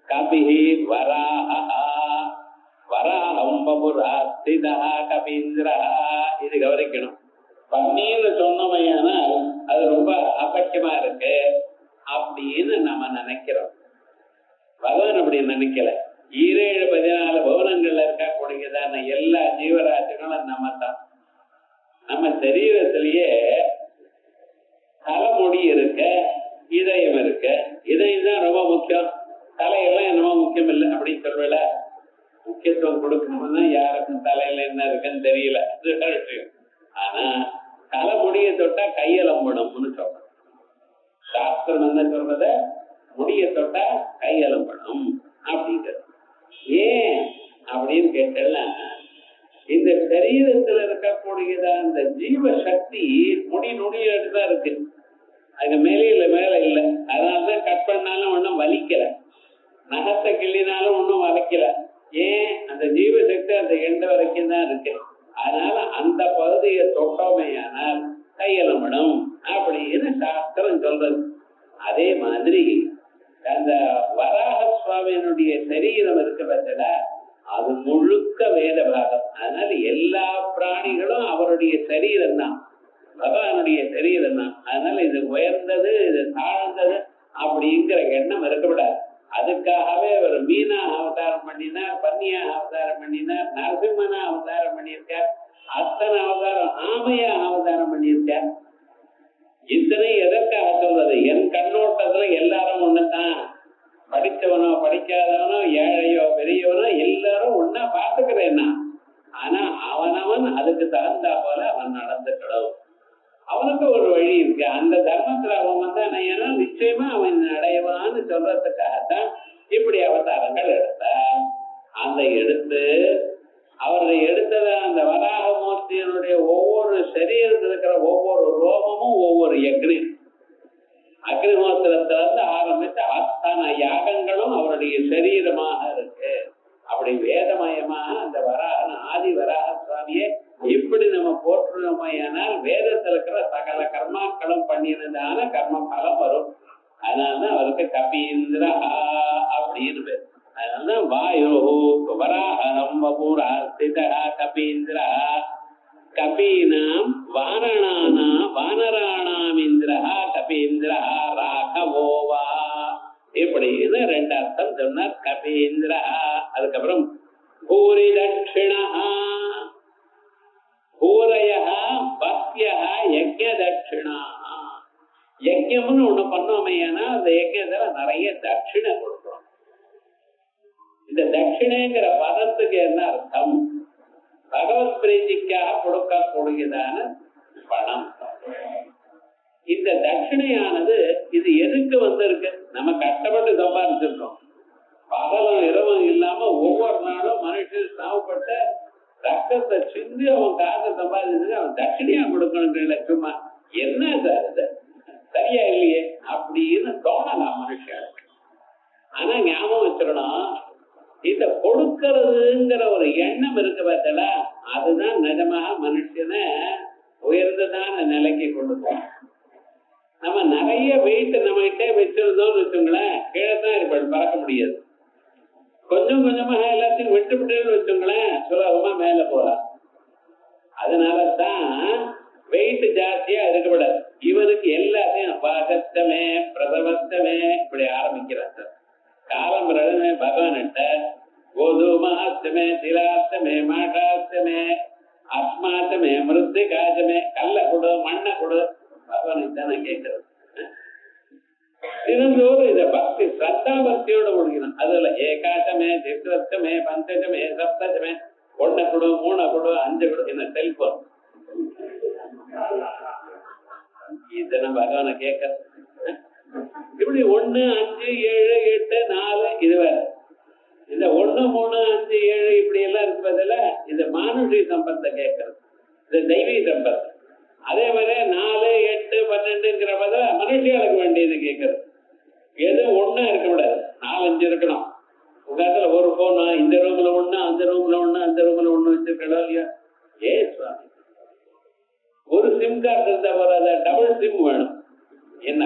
[SPEAKER 2] கபிஹி வராஹ வராஹம் பபுராஸ்திதா கபீந்திரா. இது கவனிக்கணும். பன்னீர்னு சொன்னமையானால் அது ரொம்ப அபக்கியமா இருக்கு அப்படின்னு நம்ம நினைக்கிறோம். பகவான் அப்படி நினைக்கல. 17-14 பவனங்கள்ல இருக்கக்கூடியதான எல்லா ஜீவராசிகளும் நம்ம தான். நம்ம சரீரத்திலேயே தலைமுடி இருக்க, இதயம் இருக்க. இதயம் தான் ரொம்ப முக்கியம், தலையெல்லாம் என்னமோ முக்கியம் இல்லை அப்படின்னு சொல்வல. முக்கியத்துவம் கொடுக்கணும்னா யாருக்கும் தலையில என்ன இருக்குன்னு தெரியல. ஆனா தலைமுடியை தொட்டா கையெலம்பணும்னு சொல்றோம். சாஸ்திரம் என்ன சொல்றத முடிய தொட்டா கையெல்லாம் சரீரத்தில் இருக்கக்கூடியதா அந்த ஜீவ சக்தி முடி நுடியோடு தான் இருக்கு, அங்க மேல இல்லை. அதனாலதான் கட் பண்ணாலும் ஒன்றும் வலிக்கல, நகத்தை கிள்ளினாலும் ஒன்றும் வலிக்கல. ஏன்? அந்த ஜீவசக்தி அந்த எண்டு வரைக்கும் தான் இருக்கு. அதனால அந்த பகுதியை தொட்டோமையானால் கையலமணும் அப்படின்னு சாஸ்திரம் சொல்றது. அதே மாதிரி அந்த வராக சுவாமியினுடைய சரீரம் இருக்க பட்சல அது முழுக்க வேத பாகம். அதனால எல்லா பிராணிகளும் அவருடைய சரீரம் தான், பகவானுடைய சரீரம் தான். அதனால இது உயர்ந்தது இது தாழ்ந்தது அப்படிங்கிற எண்ணம் இருக்கக்கூடாது. அதுக்காகவே அவர் மீனா அவதாரம் பண்ணினார், பன்னியா அவதாரம் பண்ணினார், நரசிம்மனா அவதாரம் பண்ணியிருக்கார், அத்தனை அவதாரம் ஆமையா அவதாரம் பண்ணியிருக்கார். இத்தனை எதற்காக சொல்றது? என் கண்ணோட்டத்துல எல்லாரும் ஒண்ணுதான், படித்தவனோ படிக்காதவனோ ஏழையோ பெரியவனோ எல்லாரும் ஒன்னா பார்த்துக்கிறேன்னா. ஆனா அவனவன் அதுக்கு தகுந்தா போல அவன் நடந்துக்கணும். அவனுக்கு ஒரு வழி இருக்கு. அந்த தர்மத்துல அவன் வந்தானா நிச்சயமா அவன் அடைவான்னு சொல்றதுக்காகத்தான் இப்படி அவதாரங்கள் எடுத்தார். அந்த எடுத்து அவருடைய எடுத்தத அந்த வராகமூர்த்தியினுடைய ஒவ்வொரு சரீரத்தில் இருக்கிற ஒவ்வொரு ரோமமும் ஒவ்வொரு அக்னிஹோத்திரத்துல இருந்து ஆரம்பித்து அத்தனை யாகங்களும் அவருடைய சரீரமாக இருக்கு. அப்படி வேதமயமாக அந்த வராகன் ஆதி வராக சுவாமியே இப்படி நம்ம போற்றுமையானால் வேதத்தில் இருக்கிற சகல கர்மாக்களும் பண்ணினதான கர்ம பலம் வரும். அதனாலதான் அவருக்கு கபீந்திரா அப்படின்னு பேர். அதனாலதான் வாயு வராகம் வபூரா ஸ்திதா கபீந்திரா கபீனாம் வானராணாம் இந்திரா கபீந்திரா ராகவோவா இப்படின்னு ரெண்டு அர்த்தம் சொன்னார் கபீந்திரா. அதுக்கப்புறம் பூரி தட்சிணா பூரயா பக்தியா யஜ்ய தட்சிணா. யஜ்யம்னு ஒண்ணு பண்ணோமையானா அந்த யஜ்யத்துல நிறைய தட்சிணை கொடுக்கிறோம். இந்த தட்சிணைங்கிற பதத்துக்கு என்ன அர்த்தம்? பகவத் பிரீதிக்காக கொடுக்கக்கூடியதான பணம். இந்த தட்சிணையானது இது எதுக்கு வந்திருக்கு? நம்ம கஷ்டப்பட்டு சம்பாதிச்சிருக்கோம். பகலும் இரவும் இல்லாம ஒவ்வொரு நாளும் மனுஷன் சாவப்பட்ட ரத்தத்தை சிந்தி அவன் காசை சம்பாதிச்சதுக்கு அவன் தட்சிணையா கொடுக்கணும். சும்மா என்ன சார் இது சரியா இல்லையே அப்படின்னு தோணலாம் மனுஷனுக்கு. ஆனா ஞாபகம் வச்சுக்கணும், இத கொடுக்கறதுங்கிற ஒரு எண்ணம் இருக்கு பார்த்தல, அதுதான் நிஜமாக மனுஷனை உயர்ந்ததான நிலைக்கு கொண்டு போகும். நம்ம நிறைய வெயிட் நம்ம கிட்டே வச்சிருந்தோம்னு வச்சுங்களேன், கீழே தான் இருப்பாள், பறக்க முடியாது. கொஞ்சம் கொஞ்சமாக எல்லாத்தையும் விட்டு விட்டுன்னு வச்சுங்களேன், சுலபமா மேல போலாம். அதனாலதான் வெயிட் ஜாஸ்தியா இருக்கக்கூடாது. இவனுக்கு எல்லாத்தையும் பாகத்தமே பிரசவத்தமே இப்படி ஆரம்பிக்கிறார். காலம் பகவான்கிட்ட கோதுமாஸ்தமே திலாஸ்தமே மாட்டாஸ்தமே அஸ்மாத்தமே மிருத்து காஜமே கல்ல கொடு மண்ணை கொடு பகவானுக்கு தானே கேட்கறது. தினந்தோறும் இத பக்தி சத்தா பக்தியோட முடிக்கணும். அதுல ஏகாட்டமே சித்திரத்தமே பஞ்சமே சப்தமே ஒன்ன கொடு 3 கொடு 5 கொடு என்ன செல்போன் இதனை பகவானை கேட்கறது. இப்படி 1 5 7 8 4 இது வேற. இந்த 1 3 5 7 இப்படி எல்லாம் இருப்பதில்ல, இந்த மானுஷி சம்பத்தை கேட்கறது, இந்த தெய்வீ சம்பத். அதே மாதிரி 4 8 12ங்கிற மனுஷியாளுக்கு வேண்டியது கேட்கறது. எது ஒண்ணா இருக்க கூடாது, 4 5 இருக்கணும். உதாரணத்துல ஒரு போன் இந்த ரூம்ல 1 அந்த ரூம்ல 1 அந்த ரூம்ல 1 வச்சிருக்கா இல்லையா? ஏ சுவாமி, ஒரு சிம் கார்டு இருந்தா வராத, டபுள் சிம் வேணும். என்ன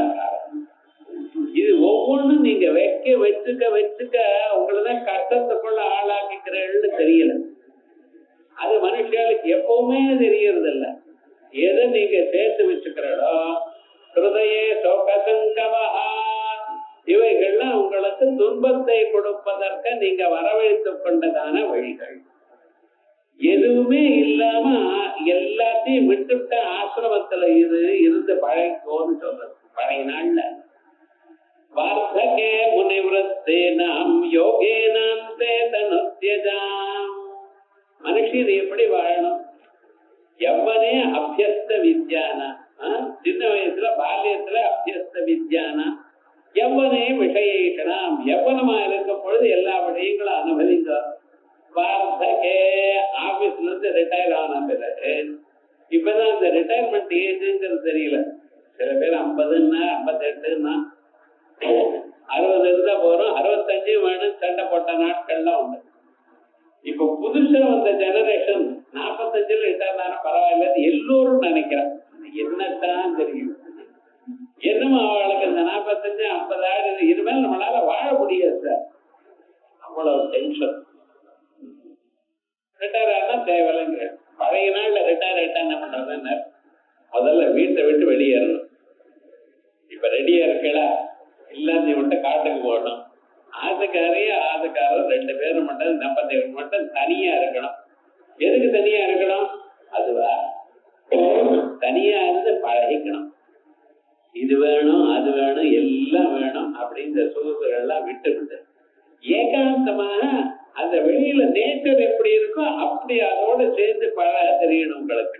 [SPEAKER 2] இது ஒவ்வொன்றும் நீங்க வச்சுக்க உங்களதான் கஷ்டத்துக்குள்ள ஆளாக்கிக்கிறேன்னு தெரியல. அது மனுஷாளுக்கு எப்பவுமே தெரியறது இல்ல. எதை நீங்க சேர்த்து வச்சுக்கிறோ ஹிருதயே சோகசங்கவா, இவைகள்லாம் உங்களுக்கு துன்பத்தை கொடுப்பதற்கு நீங்க வரவழைத்துக் கொண்டதான வழிகள். எதுவுமே இல்லாம எல்லாத்தையும் விட்டுவிட்ட ஆசிரமத்துல இருந்து பழைக்கோன்னு சொல்றது. பழைய நாள்ல வார்த்தகே முனிவரத்தேனாம் யோகேனாம் சேதனுத்யஜாம். மனுஷன் எப்படி வாழணும்? எவ்வனே அபியஸ்த வித்யானா, சின்ன வயசுல பால்யத்துல அபியஸ்த வித்யானா எவ்வனே விஷயேஷனாம், எவ்வனமா இருக்கும் பொழுது எல்லா விஷயங்களும் அனுபவிங்க. வார்த்தகே ஆபீஸ்ல இருந்து ரிட்டையர் ஆன பிறகு இப்பதான் அந்த ரிட்டையர்மெண்ட் ஏஜ்ங்கிறது தெரியல. சில பேர் 50ன்னா 58ன்னா 60 இருந்தா போறோம், 65 வேணும் சண்டை போட்ட நாட்கள்லாம் உண்டு. இப்ப புதுசா வந்த ஜெனரேஷன் 45ல ரிட்டையர் ஆனா பரவாயில்ல எல்லோரும் நினைக்கிறான். என்னத்தான் தெரியும், என்னமோ அவளுக்கு இந்த 45 50 ஆயிரம் இனிமேல் நம்மளால வாழ முடியாது சார், அவ்வளவு டென்ஷன். ரிட்டையர் ஆனா தேவையில்லைங்க. பழைய நாள்ல ரிட்டையர் ஆயிட்டா என்ன பண்றதுன்னு முதல்ல வீட்டை விட்டு வெளியேறணும். இப்ப ரெடியா இருக்கல, எல்லாத்தையும் விட்டு காட்டுக்கு போகணும். ஆசைக்காரையும் ஆசைக்காரரும் 2 பேரும் மட்டும் தம்பதிகள் மட்டும் தனியா இருக்கணும். எதுக்கு தனியா இருக்கணும்? அதுவா தனியா இருந்து பழகிக்கணும். இது வேணும் அது வேணும் எல்லாம் வேணும் அப்படின்ற சூழ்நிலாம் விட்டு விட்டு ஏகாந்தமாக அந்த வெளியில நேச்சர் எப்படி இருக்கோ அப்படி அதோட சேர்ந்து பழக தெரியணும். உங்களுக்கு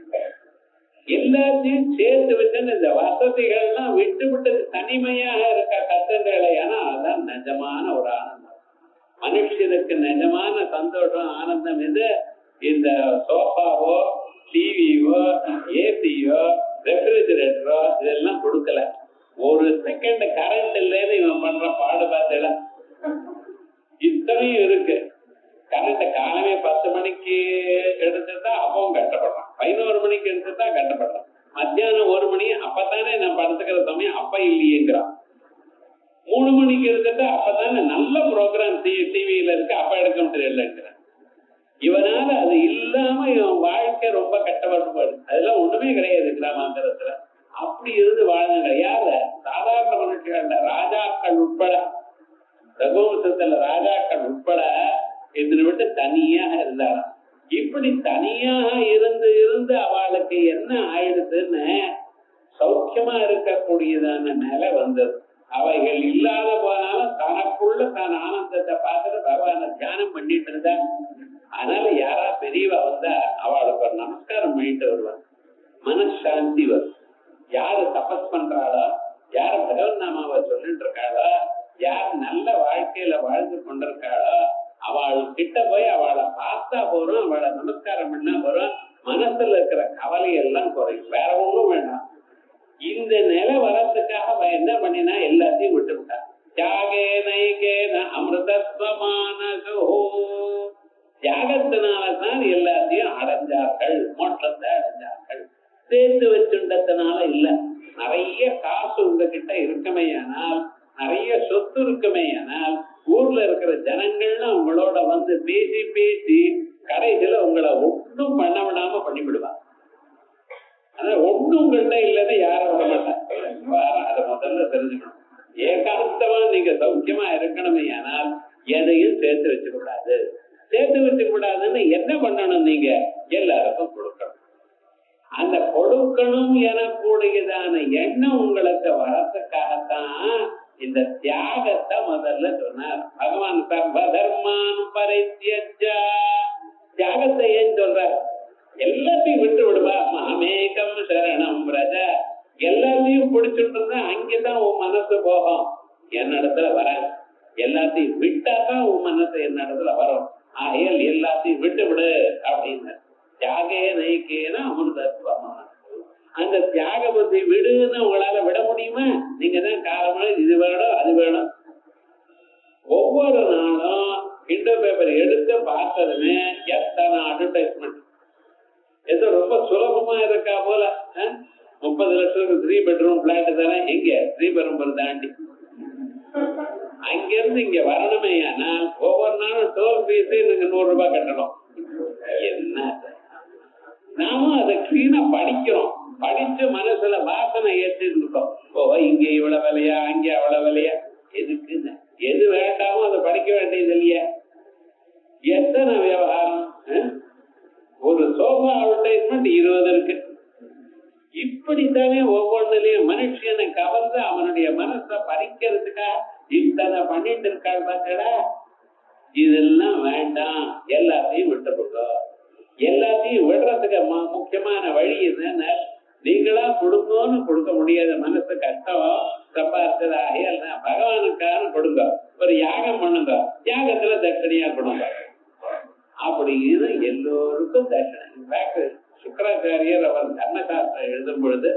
[SPEAKER 2] எல்லாத்தையும் சேர்த்து வச்சு இந்த வசதிகள்லாம் விட்டு விட்டு தனிமையாக இருக்க கத்துங்களை, ஆனா அதுதான் நிஜமான ஒரு ஆனந்தம். மனுஷனுக்கு நிஜமான சந்தோஷம் ஆனந்தம் இது இந்த சோஃபாவோ டிவியோ ஏசியோ ரெஃப்ரிஜரேட்டரோ இதெல்லாம் கொடுக்கல. ஒரு செகண்ட் கரண்ட் இல்லைன்னு இவன் பண்ற பாடு பார்த்தல இத்தனையும் இருக்கு. கரண்ட் காலமே 10 மணிக்கு எடுத்துட்டா அப்பவும் கஷ்டப்படுறான், 11 மணிக்கு எடுத்துட்டா கஷ்டப்படுறான், மத்தியானம் 1 மணி அப்பதானே நான் படுத்துக்கிற சமயம் அப்ப இல்லையேங்கிறான், 3 மணிக்கு எடுத்துட்டா அப்பதானே நல்ல ப்ரோக்ராம் டிவியில இருக்கு அப்ப எடுக்க முடியலங்கிறான். இவனால அது இல்லாம இவன் வாழ்க்கை ரொம்ப கஷ்டப்படுறது. அதெல்லாம் ஒண்ணுமே கிடையாது கிராமாந்தரத்துல. அப்படி இருந்து வாழ்ந்தாங்க யாரு? சாதாரண மனுஷன், ராஜாக்கள் உட்பட, ரகுவம்சத்துல ராஜாக்கள் உட்பட இதனை விட்டு தனியாக இருந்தாராம். இப்படி தனியாக இருந்து இருந்து அவளுக்கு என்ன ஆயிடுதுன்னு சௌக்கியமா இருக்கக்கூடியதான நிலை வந்தது. அவைகள் இல்லாத போனாலும் தனக்குள்ள தான் ஆனந்தத்தை பார்த்துட்டு பகவானை தியானம் பண்ணிட்டு இருந்தா. அதனால யாரா பெரியவா வந்தா அவளுக்கு ஒரு நமஸ்காரம் பண்ணிட்டு வருவான், மனசாந்தி வரும். யாரு தபஸ் பண்றாளோ, யாரு பகவன் நாமாவை சொல்லிட்டு இருக்காளோ, யார் நல்ல வாழ்க்கையில வாழ்ந்து கொண்டிருக்காளோ அவள் கிட்ட போய் அவளை பார்த்தா போறோம், அவளை நமஸ்காரம் பண்ணா போறோம், மனசுல இருக்கிற கவலை எல்லாம் குறையும். வேற ஒண்ணும் வேண்டாம். இந்த நிலை வரத்துக்காக அவன் என்ன பண்ணினா எல்லாத்தையும் விட்டு விட்டான். தியாகே நைகேன அமிர்தத்வமானசோ, தியாகத்தினால்தான் எல்லாத்தையும் அடைஞ்சார்கள், மோட்சத்தை அடைஞ்சார்கள். சேர்த்து வச்சுண்டத்தினால இல்ல. நிறைய காசு உங்ககிட்ட இருக்குமே ஆனால், நிறைய சொத்து இருக்குமே ஆனால், ஊர்ல இருக்கிற ஜனங்கள்னு உங்களோட வந்து பேசி பேசி கடைசியில உங்களை ஒன்றும் பண்ண விடாம பண்ணிவிடுவா. ஆனா ஒன்றும் உங்கள்கிட்ட இல்லைன்னு யாரும் விட மாட்டாங்க. அதை முதல்ல தெரிஞ்சுக்கணும். ஏகாந்தமா நீங்க சௌக்கியமா இருக்கணுமே ஆனால் எதையும் சேர்த்து வச்சுக்க கூடாது. சேர்த்து வச்சுக்க கூடாதுன்னு என்ன பண்ணணும்? நீங்க எல்லாருக்கும் கொடுக்கணும். அந்த கொடுக்கணும் எனக்கூடியதான எண்ணம் உங்களுக்கு வரத்துக்காகத்தான் இந்த தியாகத்தை முதல்ல சொன்னார் பகவான். சர்வதர்மான் பரித்யஜ்ய, தியாகத்தை ஏன் சொல்றார்? எல்லாத்தையும் விட்டு விடுவா. மாமேகம் சரணம் பிரஜ, எல்லாத்தையும் பிடிச்சுட்டு இருந்தா அங்கேதான் உன் மனசு போகும், என்னிடத்துல வராது. எல்லாத்தையும் விட்டாதான் உன் மனசு என்னிடத்துல வரும். ஆகையால் எல்லாத்தையும் விட்டு விடு அப்படின்னு. தியாகே நைக்கேன அமிர்தத்வமா, அந்த தியாக புத்தி விடுன்னு உங்களால விட முடியுமா? நீங்க தான் காலமும் இது வேணும் அது வேணும். ஒவ்வொரு நாளும் இண்டோ பேப்பர் எடுத்து பார்த்ததுமே எத்தனை அட்வர்டைஸ்மெண்ட். ஏதோ ரொம்ப சுலபமா இருக்கா போல. 30 லட்சத்துக்கு 3 பெட்ரூம் பிளாட் தானே, எங்க ஸ்ரீபெரும்புரம் தாண்டி அங்கிருந்து இங்க வரணுமே. ஆனால் ஒவ்வொரு நாளும் டோல் ஃபீஸ் நீங்க 100 ரூபாய் கட்டணும். என்ன நாமும் அதை கிளீனா படிக்கிறோம், படிச்சு மனசுல வாசனை ஏற்றிட்டு இருக்கோம். ஓ இங்க இவ்வளவு விலையா, அங்க அவ்வளவு விலையா, எதுக்கு? எது வேண்டாமோ அதை படிக்க வேண்டியது இல்லையா? எத்தனை விவகாரம். ஒரு சோஃபா அட்வர்டைஸ்மெண்ட் 20 இருக்கு. இப்படித்தானே ஒவ்வொன்றுலயும் மனுஷனை கவர்ந்து அவனுடைய மனசை பறிக்கிறதுக்காக இத்தனை பண்ணிட்டு இருக்காள் பார்த்தா. இதெல்லாம் வேண்டாம், எல்லாத்தையும் விட்டு கொடுக்கும். எல்லாத்தையும் விடுறதுக்கு முக்கியமான வழி என்னன்னா, நீங்களா கொடுங்கன்னு கொடுக்க முடியாத மனசு கஷ்டம் சம்பாதிச்சதாகிய பகவானுக்காக கொடுங்க. ஒரு யாகம் பண்ணுங்க, யாகத்துல தட்சணையா கொடுங்க. அப்படின்னு எல்லோருக்கும் தட்சணை. சுகாச்சாரியர் அவர் தர்மசாஸ்திரம் எழுதும் பொழுது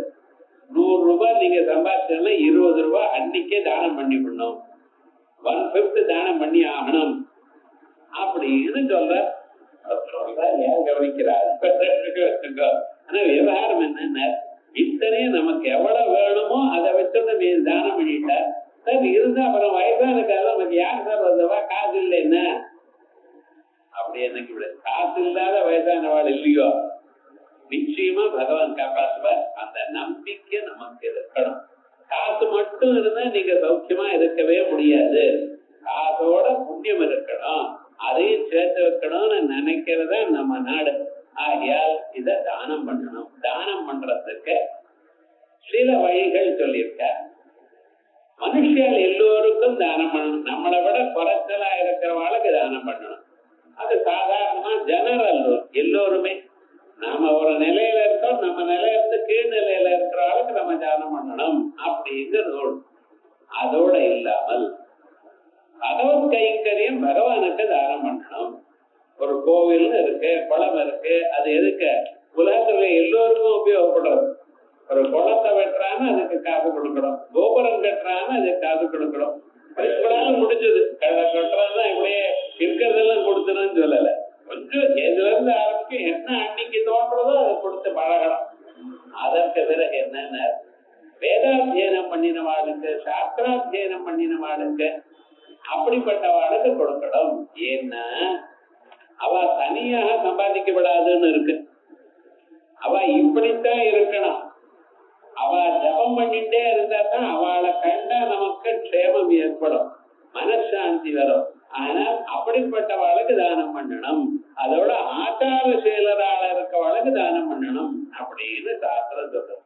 [SPEAKER 2] 100 ரூபாய் நீங்க சம்பாதிச்சா 20 ரூபாய் அன்னைக்கே தானம் பண்ணி விடணும், 1/5 தானம் பண்ணி ஆகணும் அப்படின்னு சொல்ற. ஏன் கவனிக்கிறார்? ஆனா விவகாரம் என்னன்னா, இத்தனையும் நமக்கு எவ்வளவு வேணுமோ அதை வச்சுட்டு நீ தானம் பண்ணிட்ட சார் இருந்தா அப்புறம் வயசானுக்காக நமக்கு யார் சார் வந்தவா காசு இல்லை என்ன அப்படி எனக்கு விட காசு இல்லாத வயசானவாள் இல்லையோ நிச்சயமா பகவான் காப்பாற்றுவார். அந்த நம்பிக்கை நமக்கு இருக்கணும். காசு மட்டும் இருந்தா நீங்க சௌக்கியமா இருக்கவே முடியாது. காசோட புண்ணியம் இருக்கணும், அதையும் சேர்த்து வைக்கணும்னு நினைக்கிறதா நம்ம நாடு. ஆகையால் இத தானம் பண்ணணும். தானம் பண்றதுக்கு சில வழிகள் சொல்லியிருக்க. மனுஷியால் எல்லோருக்கும் தானம் பண்ணணும். நம்மளை விட குறைச்சலா இருக்கிறவாளுக்கு தானம் பண்ணணும். அது சாதாரணமா ஜெனரல் எல்லோருமே நாம ஒரு நிலையில இருக்கோம், நம்ம நிலையிலிருந்து கீழ் நிலையில இருக்கிற ஆளுக்கு நம்ம தானம் பண்ணணும் அப்படிங்கிறது. அதோட இல்லாமல் பகவத் கைங்கரியம் பகவானுக்கு தானம் பண்ணணும். ஒரு கோவில் இருக்கு, குளம் இருக்கு, அது எதுக்கு உலகத்துல எல்லோருக்கும் உபயோகப்படுறது. ஒரு குளத்தை வெட்டுறான்னு அதுக்கு காசு கொடுக்கணும், கோபுரம் கட்டுறான்னு அதுக்கு காசு கொடுக்கணும். இப்படாலும் முடிஞ்சது கட்டுறதுதான் இப்படியே இருக்கிறதெல்லாம் கொடுத்துருன்னு சொல்லல. கொஞ்சம் எதுல இருந்து ஆரம்பிக்கும் என்ன அன்னைக்கு தோன்றதோ அதை கொடுத்து பழகணும். அதற்கு பிறகு என்னென்ன வேதாத்தியனம் பண்ணினவாளுக்கு, சாஸ்திராத்தியனம் பண்ணினவாளுக்கு, அப்படிப்பட்டவாளுக்கு கொடுக்கணும். ஏன்னா அவ தனியாக சம்பாதிக்கப்படாதுன்னு இருக்கு. அவ இப்படித்தான் இருக்கணும். அவ ஜபம் பண்ணிட்டே இருந்தா தான் அவளை கண்டா நமக்கு க்ஷேமம் ஏற்படும், மனசாந்தி வரும். ஆனால் அப்படிப்பட்டவாளுக்கு தானம் பண்ணணும். அதோட ஆச்சாரசீலரால இருக்கவாளுக்கு தானம் பண்ணணும் அப்படின்னு சாஸ்திரம் சொல்றது.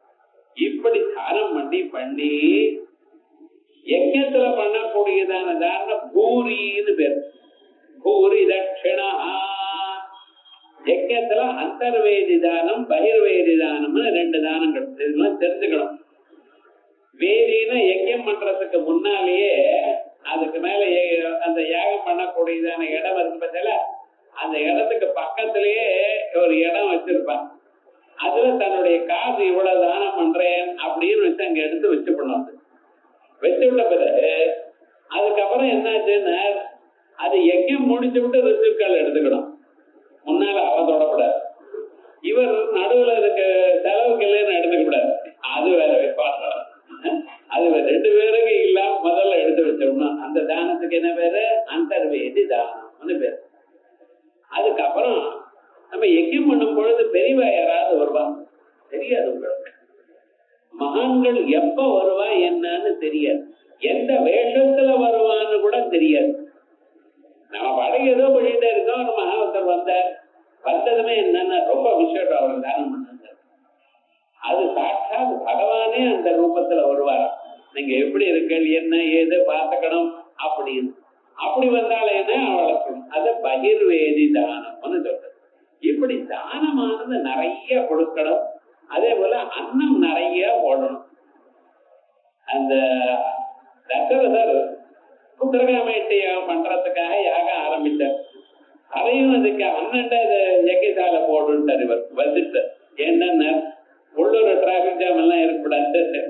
[SPEAKER 2] இப்படி தானம் பண்ணி யஜ்ஞத்துல பண்ணக்கூடியதான தானம் பூரின்னு பேர். பூரி தட்சிணா. யஜ்ஞத்துல அந்தர்வேதி தானம், பகிர்வேதி தானம்னு 2 தானங்கள். இதெல்லாம் தெரிஞ்சுக்கணும். வேதினா யஜ்ஞம் பண்றதுக்கு முன்னாலேயே அதுக்கு மேல அந்த யாகம் பண்ணக்கூடியதான இடம் இருக்கு பத்தில, அந்த இடத்துக்கு பக்கத்திலேயே ஒரு இடம் வச்சிருப்பான். அதுல தன்னுடைய காசு இவ்வளவு தானம் பண்றேன் அப்படின்னு வச்சு அங்க எடுத்து வச்சு பண்ணுவாங்க. வச்சு விட்ட பிறகு அதுக்கப்புறம் என்னாச்சுன்னா அது யஜ்ஞம் முடிச்சு விட்டு ரிசிப்ட்கள் எடுத்துக்கணும். முன்னால அவ தொடக்கூடாது. இவர் நடுவுல அதுக்கு செலவுக்கு இல்லைன்னு எடுத்துக்க கூடாது. அது வேற வைப்பாங்க. அது 2 பேருக்கு இல்லாம முதல்ல எடுத்து வச்சோம்னா அந்த தானத்துக்கு என்ன பேரு? அந்தர்வேதி தானம்னு பேரு. அதுக்கப்புறம் நம்ம யஜ்ஞம் பண்ணும் பொழுது பெரியவா யாராவது வருவா, தெரியாது உங்களுக்கு. மகான்கள் எப்ப வருவா என்னன்னு தெரியாது, எந்த வேஷத்துல வருவான்னு கூட தெரியாது. நம்ம படகு ஏதோ பண்ணிட்டே இருக்கோம். ஒரு மகாவத்தர் வந்ததுமே என்னன்னா ரொம்ப விசேஷம், அவர் தானம் பண்ணாங்க. அது சாட்சாத் பகவானே அந்த ரூபத்துல வருவாரா. நீங்க எப்படி இருக்கீங்க, என்ன ஏது பார்த்துக்கணும் அப்படின்னு. அப்படி வந்தாலேன்னா அவளுக்கு அது பகிர்வேதி தானம்னு சொல்றது. இப்படி தானமானது நிறைய கொடுக்கணும். அதே போல அன்னம் நிறைய போடணும். அந்த தசரதர் புத்திரகாமேட்டியம் பண்றதுக்காக யாகம் ஆரம்பித்தார். அதையும் அதுக்கு அண்ணன்ட்ட யஜ்ஞசால போடுன்ட்டார் இவர் வந்துட்டு. என்னன்னா உள்ளூர் டிராபிக் ஜாம் எல்லாம் ஏற்படாது.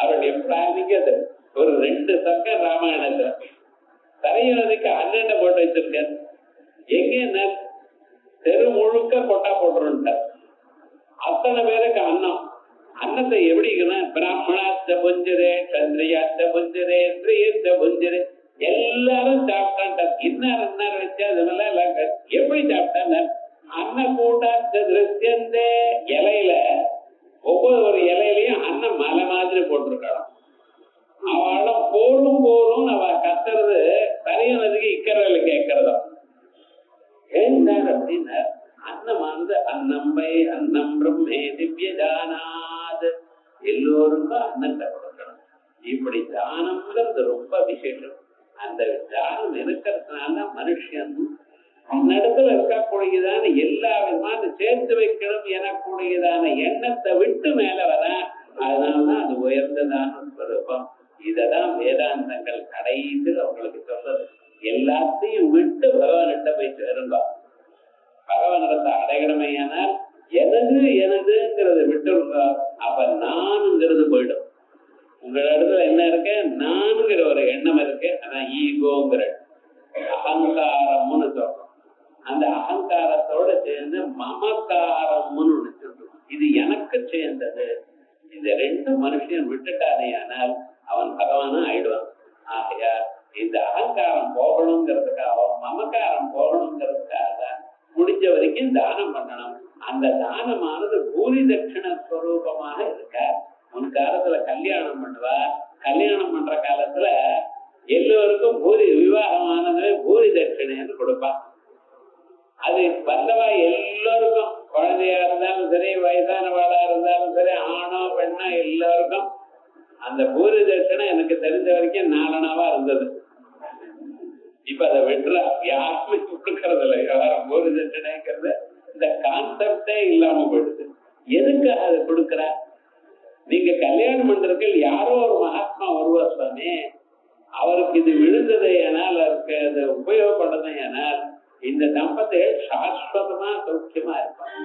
[SPEAKER 2] அவருடைய பிளானிங் அது ஒரு 2 சக்கம் ராமாயணத்துல தரையுறதுக்கு அண்ணன்ட்ட போட்டு வச்சிருக்காரு. எங்க தெரு முழுக்க கொட்டா போட்டுருன்ட்டார். அத்தனை பேருக்கு அன்னம். அன்னத்தை எப்படின்னா பிராமணாத்த புஞ்சரே, சந்திரியாத்த புஞ்சரே, ஸ்ரீயத்த புஞ்சரே எல்லாரும் சாப்பிட்டான். இன்னார் வச்சு அதெல்லாம் எப்படி சாப்பிட்டாங்க? அன்ன கூட்டாத்த திருஷ்யந்தே இலையில ஒவ்வொரு இலையிலையும் அன்னம் மலை மாதிரி போட்டிருக்காளாம். அவள போரும் அவ கத்துறது தரையுனதுக்கு இக்கரையில கேட்கறதா. ஏந்தார் அப்படின்னா அன்னமானது அன்னம்பை அன்னம் பிரம்மே திவ்ய தானாது எல்லோருக்கும் அன்னத்தை கொடுக்கணும். இப்படி தானம்ங்கிறது ரொம்ப விசேஷம். அந்த தானம் இருக்கிறதுனால மனுஷன் தன்னிடத்துல இருக்கக்கூடியதான எல்லா விதமான சேர்த்து வைக்கணும் எனக்கூடியதான எண்ணத்தை விட்டு மேல வர. அதனாலதான் அது உயர்ந்ததான ஸ்வரூபம். இததான் வேதாந்தங்கள் கடைசியில் அவங்களுக்கு சொல்றது. எல்லாத்தையும் விட்டு பகவானிட்ட போய் சேருங்க. பகவானிடத்தை அடையணுமையானால் எனது எனதுங்கிறத விட்டுருங்க, அப்ப நானுங்கிறது போயிடும். உங்க இடத்துல என்ன இருக்கு? நானுங்கிற ஒரு எண்ணம் இருக்கு. அதான் ஈகோங்கிற அகங்காரம்னு சொல்றோம். அந்த அகங்காரத்தோட சேர்ந்து மமக்காரம்னு நினைச்சிருக்கோம். இது எனக்கு சேர்ந்தது. இந்த ரெண்டு மனுஷன் விட்டுட்டானே ஆனால் அவன் பகவானா ஆயிடுவான். ஆகையா இந்த அகங்காரம் போகணுங்கிறதுக்காக, மமக்காரம் போகணுங்கிறதுக்காக தான் முடிஞ்ச வரைக்கும் தானம் பண்ணணும். அந்த தானமானது பூரி தட்சிண ஸ்வரூபமாக இருக்க. முன் காலத்துல கல்யாணம் பண்ணுவா. கல்யாணம் பண்ற காலத்துல எல்லோருக்கும் பூரி விவாகமானது பூரி தட்சிணைன்னு கொடுப்பா. அது வந்தவா எல்லோருக்கும், குழந்தையா இருந்தாலும் சரி, வயதானவாளா இருந்தாலும் சரி, ஆணோ பெண்ணோ எல்லாருக்கும் அந்த பூரி தட்சிணை எனக்கு தெரிஞ்ச வரைக்கும் 4 அணாவா இருந்தது. இப்ப அதை விட்டுறா, யாருமே கொடுக்கறது இல்லை. யாரும் பூரி தட்சிணைங்கிறது இந்த கான்செப்டே இல்லாம போயிடுது. எதுக்கு அதை கொடுக்குற? நீங்க கல்யாணம் பண்றதுக்கு யாரோ ஒரு மகாத்மா வருவார் சுவாமி, அவருக்கு இது விழுந்தது ஏனால், அவருக்கு அது உபயோகப்பட்டது ஏனால் இந்த தம்பதிகள் சாஸ்வதமா சௌக்கியமா இருப்பாங்க.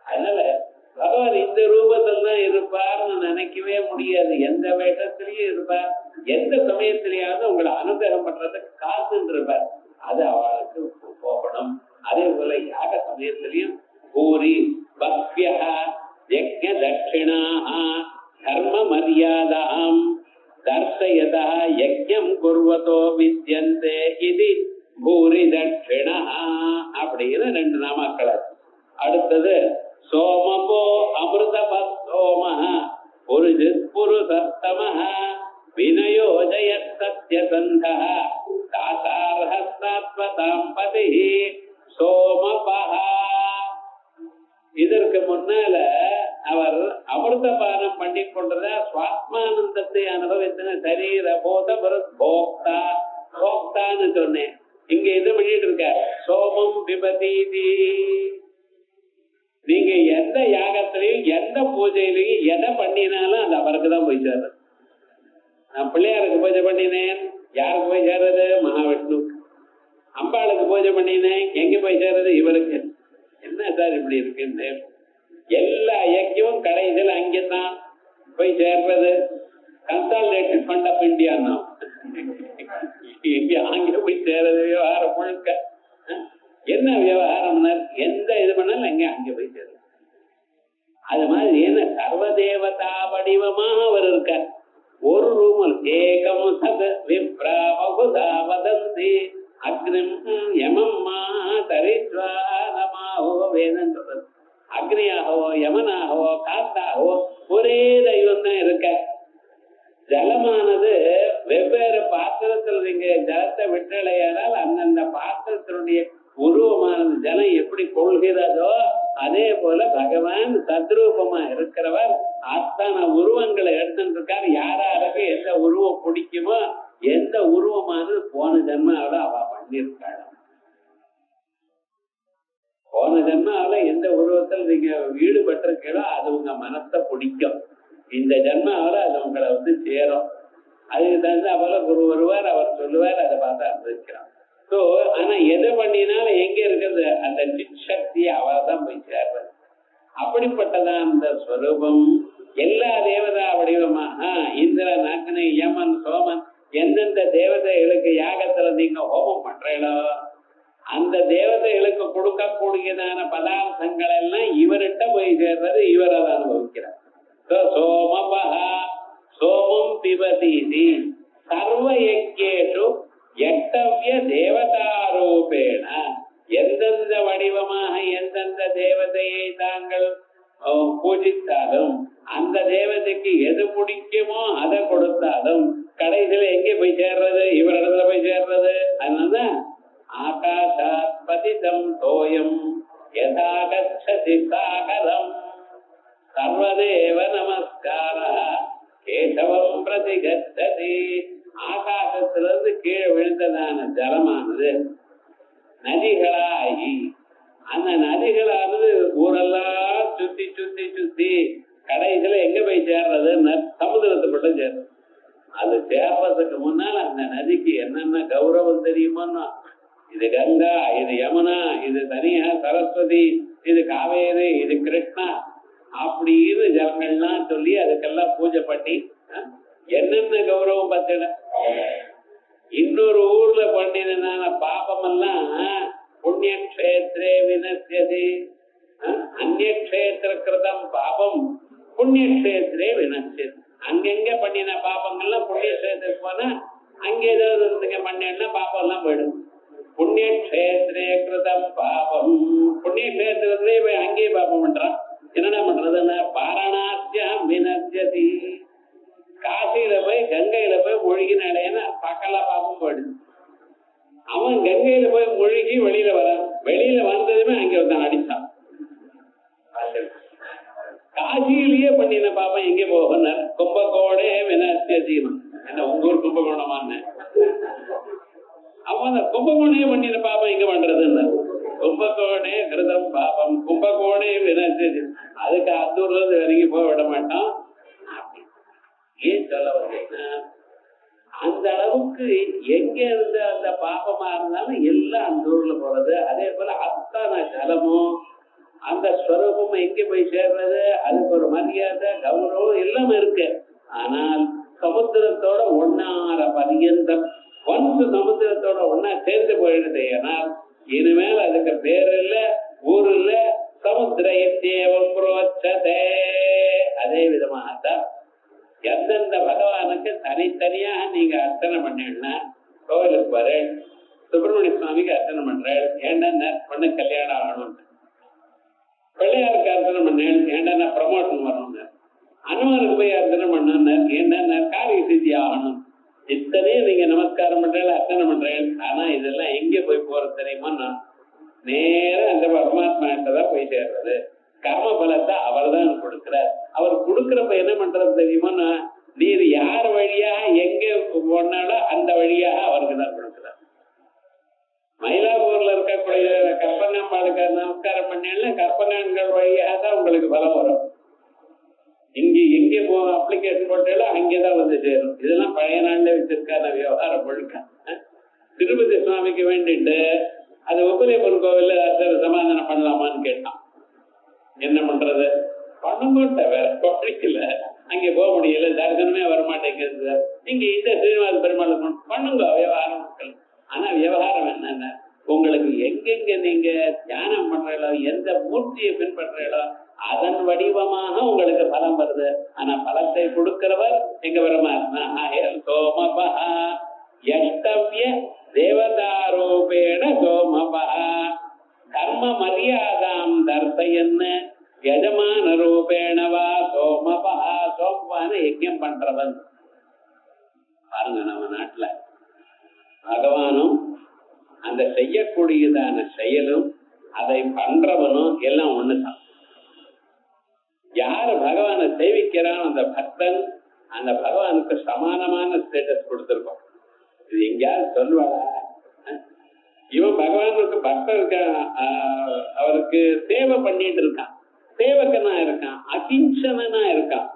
[SPEAKER 2] அதனால பகவான் இந்த ரூபத்தில் தான் இருப்பார்னு நினைக்கவே முடியாது. எந்த வேஷத்திலையும் இருப்பார். எந்த சமயத்திலேயாவது உங்களை அனுகிரகம் பண்றதுக்கு காத்துன்னு இருப்பார். அது அவளுக்கு போகணும். அதே போல யாக சமயத்திலையும் பூரி பக்யா யஜ்ஞ தட்சிணா தர்ம மரியாதாம் தர்சயதா யஜ்ஞம் குர்வதோ வித்யந்தே இது பூரி தட்சிணா அப்படின்னு 2 நாமாக்கள். அடுத்தது சோமபோ அமிர்தபோம புருஷத்தம வினயோஜய சத்யசந்த தாசார்ஹஸ்தாத்வதாம் பதி சோமபஹ. இதற்கு முன்னால அவர் அமிர்தபானம் பண்ணி கொண்டதா சுவாத்மானந்தத்தை அனுபவித்த சரீர போத போக்தா போக்தான்னு சொன்னேன். இங்க இது பண்ணிட்டு இருக்க சோமம் விபதீதி. நீங்க எந்த யாகத்திலையும் எந்த பூஜையிலையும் எதை பண்ணினாலும் அது அவருக்கு தான் போய் சேர்றது. நான் பிள்ளையாருக்கு பூஜை பண்ணினேன், யாருக்கு போய் சேர்றது? மகாவிஷ்ணுக்கு. அம்பாளுக்கு பூஜை பண்ணினேன், எங்க போய் சேர்றது? இவருக்கு. என்ன சார் இப்படி இருக்கு? எல்லா இயக்கியமும் கடைசியில் அங்கேதான் போய் சேர்றது. கன்சாலிடேட்டட் ஃபண்ட் ஆஃப் இந்தியா அங்கே போய் சேர்றது. விவகாரம் முழுக்க என்ன விவகாரம்னா எந்த இது பண்ணாலும் அங்கே போய் சேரும். அது மாதிரி என்ன சர்வதேவதா வடிவமாக அவர் இருக்க. ஒரு ரூமல் ஏகம் சத் விப்ரா பகுதா வதந்தி அக்னிம் யமம் மா தரித்வா நமாஹோ வேதம் சொல்றது. அக்னியாகவோ யமனாகவோ காத்தாகவோ ஒரே தெய்வம் தான் இருக்க. ஜலமானது வெவ்வேறு பாத்திரத்தில் நீங்க ஜலத்தை விட்டலையானால் அந்தந்த பாத்திரத்தினுடைய உருவமானது ஜலம் எப்படி கொள்கிறதோ அதே போல பகவான் சத்ரூபமா இருக்கிறவர் அத்தனை உருவங்களை எடுத்துட்டு இருக்காரு. யாராருக்கு எந்த உருவம் பிடிக்குமோ எந்த உருவமானது போன ஜென்மாவில அவ பண்ணிருக்காள். போன ஜென்மாவில எந்த உருவத்தில் நீங்க ஈடுபட்டிருக்கீங்களோ அது உங்க மனத்தை பிடிக்கும். இந்த ஜென்மாவில அது உங்களை சேரும். அதுக்கு தகுந்த போல குரு வருவார், அவர் சொல்லுவார், அதை பார்த்து அனுபவிக்கிறான். சோ ஆனா எதை பண்ணினாலும் எங்க இருக்கிறது? அந்த சக்தி அவரை தான் போய் சேர்றது. அப்படிப்பட்டதான் அந்த ஸ்வரூபம். எல்லா தேவதா வடிவமாக இந்திரன், அக்னி, யமன், சோமன் எந்தெந்த தேவதைகளுக்கு யாகத்துல நீங்க ஹோமம் பண்றீங்களோ அந்த தேவதைகளுக்கு கொடுக்கக்கூடியதான பதார்த்தங்கள் எல்லாம் இவர்கிட்ட போய் சேர்றது. இவர் அதை அனுபவிக்கிறார். சோமபஹ சோமம் பிபதீதி சர்வ யஜ்ஞேஷு யக்தவ்ய தேவதாரூபேண. எந்தெந்த வடிவமாக எந்தெந்த தேவதையை தாங்கள் பூஜித்தாலும் அந்த தேவதைக்கு எது பிடிக்குமோ அதை கொடுத்தாலும் கடைசியில எங்கே போய் சேர்றது? இவரிடத்துல போய் சேர்றது. அதனாலதான் ஆகாஷாத் பதிதம் தோயம் யதா கச்சதி சாகரம் சர்வதேவ நமஸ்கார கேசவம் பிரதி கச்சதி. ஆகாசத்திலிருந்து கீழே விழுந்ததான ஜலமானது நதிகளாகி அந்த நதிகளானது ஊரெல்லாம் சுத்தி சுத்தி சுத்தி கடைசியில எங்க போய் சேர்றது? சமுதிரத்துக்குள்ள சேர்றது. அது சேர்றதுக்கு முன்னால் அந்த நதிக்கு என்னென்ன கௌரவம் தெரியுமோ, இது கங்கா, இது யமுனா, இது தனியா சரஸ்வதி, இது காவேரி, இது கிருஷ்ணா அப்படின்னு ஜனங்கள்லாம் சொல்லி அதுக்கெல்லாம் பூஜை பண்ணி என்னென்ன கௌரவம் பத்தின இன்னொரு ஊர்ல பண்ணினான பாபம் எல்லாம் புண்ணிய கஷேத்திரே வினசியது, அந்நிய கஷேத்திர கிருதம் பாபம் புண்ணிய கஷேத்திரே வினசியது. அங்கெங்க பண்ணின பாபங்கள்லாம் புண்ணிய கஷேத்திரத்துக்கு போனா அங்க ஏதாவது பண்ணா பாபம் எல்லாம் போயிடும். புண்ணிய கஷேத்திரே கிருதம் பாபம், புண்ணிய கஷேத்திரத்திலே போய் அங்கேயே பாபம் பண்றான். என்னடா பண்றதுன்னா பாரணாத்தியம் வினசியதி, காசியில போய் கங்கையில போய் முழுகினா பக்கல பாப்பம் போயிடுது. அவன் கங்கையில போய் முழுகி வெளியில வரான், வெளியில வந்ததுமே அங்க வந்து அடிச்சான். காசியிலேயே பண்ணின பாப்பம் எங்க போகணும்? கும்பகோணே வினசியதீனம். என்ன உங்க ஊர் கும்பகோணமான அவன் கும்பகோணே பண்ணின பாப்பம் எங்க பண்றதுன்னு கும்பகோணே கிருதம் பாபம் கும்பகோணே வினசியதி. அதுக்கு அத்தூர்ல இருந்து வரைக்கும் போக விட மாட்டோம். ஏன் சொல்ல வந்தீங்கன்னா அந்த அளவுக்கு எங்க இருந்து அந்த பாபமா இருந்தாலும் எல்லாம் அந்த ஊர்ல போறது. அதே போல அத்தனை ஜலமும் அந்த ஸ்வரூபமும் எங்க போய் சேர்றது, அதுக்கு ஒரு மரியாதை கௌரவம் எல்லாமே இருக்கு. ஆனால் சமுத்திரத்தோட ஒன்னார பரியந்தம் ஒன்ஸ் சமுத்திரத்தோட ஒன்னா சேர்ந்து போயிடுது. ஏனால் இனிமேல் அதுக்கு பேர் இல்ல, ஊர் இல்ல, சமுத்திர இத்தியேவம் புரோச்சதே. அதே விதமாகத்தான் எந்தெந்த பகவானுக்கு தனித்தனியாக நீங்க அர்ச்சனை பண்ணீங்கன்னா, கோவிலுக்கு வர சுப்பிரமணிய சுவாமிக்கு அர்ச்சனை பண்றேன் ஏண்டா பொண்ணு கல்யாணம் ஆகணும், பிள்ளையாருக்கு அர்ச்சனை பண்ணேன் ஏண்டா ப்ரமோஷன் வரணும்னு, அனுமனுக்கு போய் அர்ச்சனை பண்ண ஏண்டா காரிய சித்தி ஆகணும். இத்தனையும் நீங்க நமஸ்காரம் பண்றேன் அர்ச்சனை பண்றேன். ஆனா இதெல்லாம் எங்க போய் போறது தெரியுமா? நேரம் அந்த பரமாத்மா தான் போய் சேர்றது. கர்ம பலத்தை அவர் தான் கொடுக்கிறார். அவர் கொடுக்கிறப்ப என்ன பண்றது தெரியுமா? நீர் யார் வழியாக எங்க போனாலும் அந்த வழியாக அவருக்கு தான் கொடுக்கிறார். மயிலாப்பூர்ல இருக்கக்கூடிய கற்பனாம்பாளுக்கு நமஸ்காரம் பண்ணீங்கன்னா கற்பனான்கள் வழியாக தான் உங்களுக்கு பலம் வரும். இங்க எங்க அப்ளிகேஷன் போட்டாலும் அங்கேதான் வந்து சேரும். இதெல்லாம் பழைய நாள்ல வச்சிருக்கான விவகாரம் முழுக்க. திருப்பதி சுவாமிக்கு வேண்டிட்டு அது உபதேபுரம் கோவில்ல சமாதானம் பண்ணலாமான்னு கேட்டான். என்ன பண்றது? பணங்கோட்டை வேற கோழிக்கல, அங்கே போக முடியல, தரிசனமே வரமாட்டேங்கிறது. நீங்க இந்த ஸ்ரீனிவாச பெருமாள் பண்ணுங்க விவகாரம். ஆனா விவகாரம் என்னன்னா, உங்களுக்கு எங்கெங்க நீங்க தியானம் பண்றீங்களோ, எந்த மூர்த்தியை பின்பற்றீங்களோ அதன் வடிவமாக உங்களுக்கு பலம் வருது. ஆனா பலத்தை கொடுக்கிறவர் எங்க பரமாத்மா. சோமபா யஷ்டவ்ய தேவதாரூபேண சோமபா கர்ம மரியாதாம் தர்சயன்னு யஜமான ரூபேணவா சோமபா. சோமபான யஜ்யம் பண்றவன். பாருங்க, நம்ம நாட்டுல பகவானும் அந்த செய்யக்கூடியதான செயலும் அதை பண்றவனும் எல்லாம் ஒண்ணுதான். யாரு பகவானை சேவிக்கிறான் அந்த பக்தன், அந்த பகவானுக்கு சமானமான ஸ்டேட்டஸ் கொடுத்திருக்கோம். இது எங்கேயாவது சொல்லுவாளா? இவன் பகவானுக்கு பக்தன் இருக்கான், அவருக்கு சேவை பண்ணிட்டு இருக்கான், சேவகனா இருக்கான், அகிம்சனா இருக்கான்.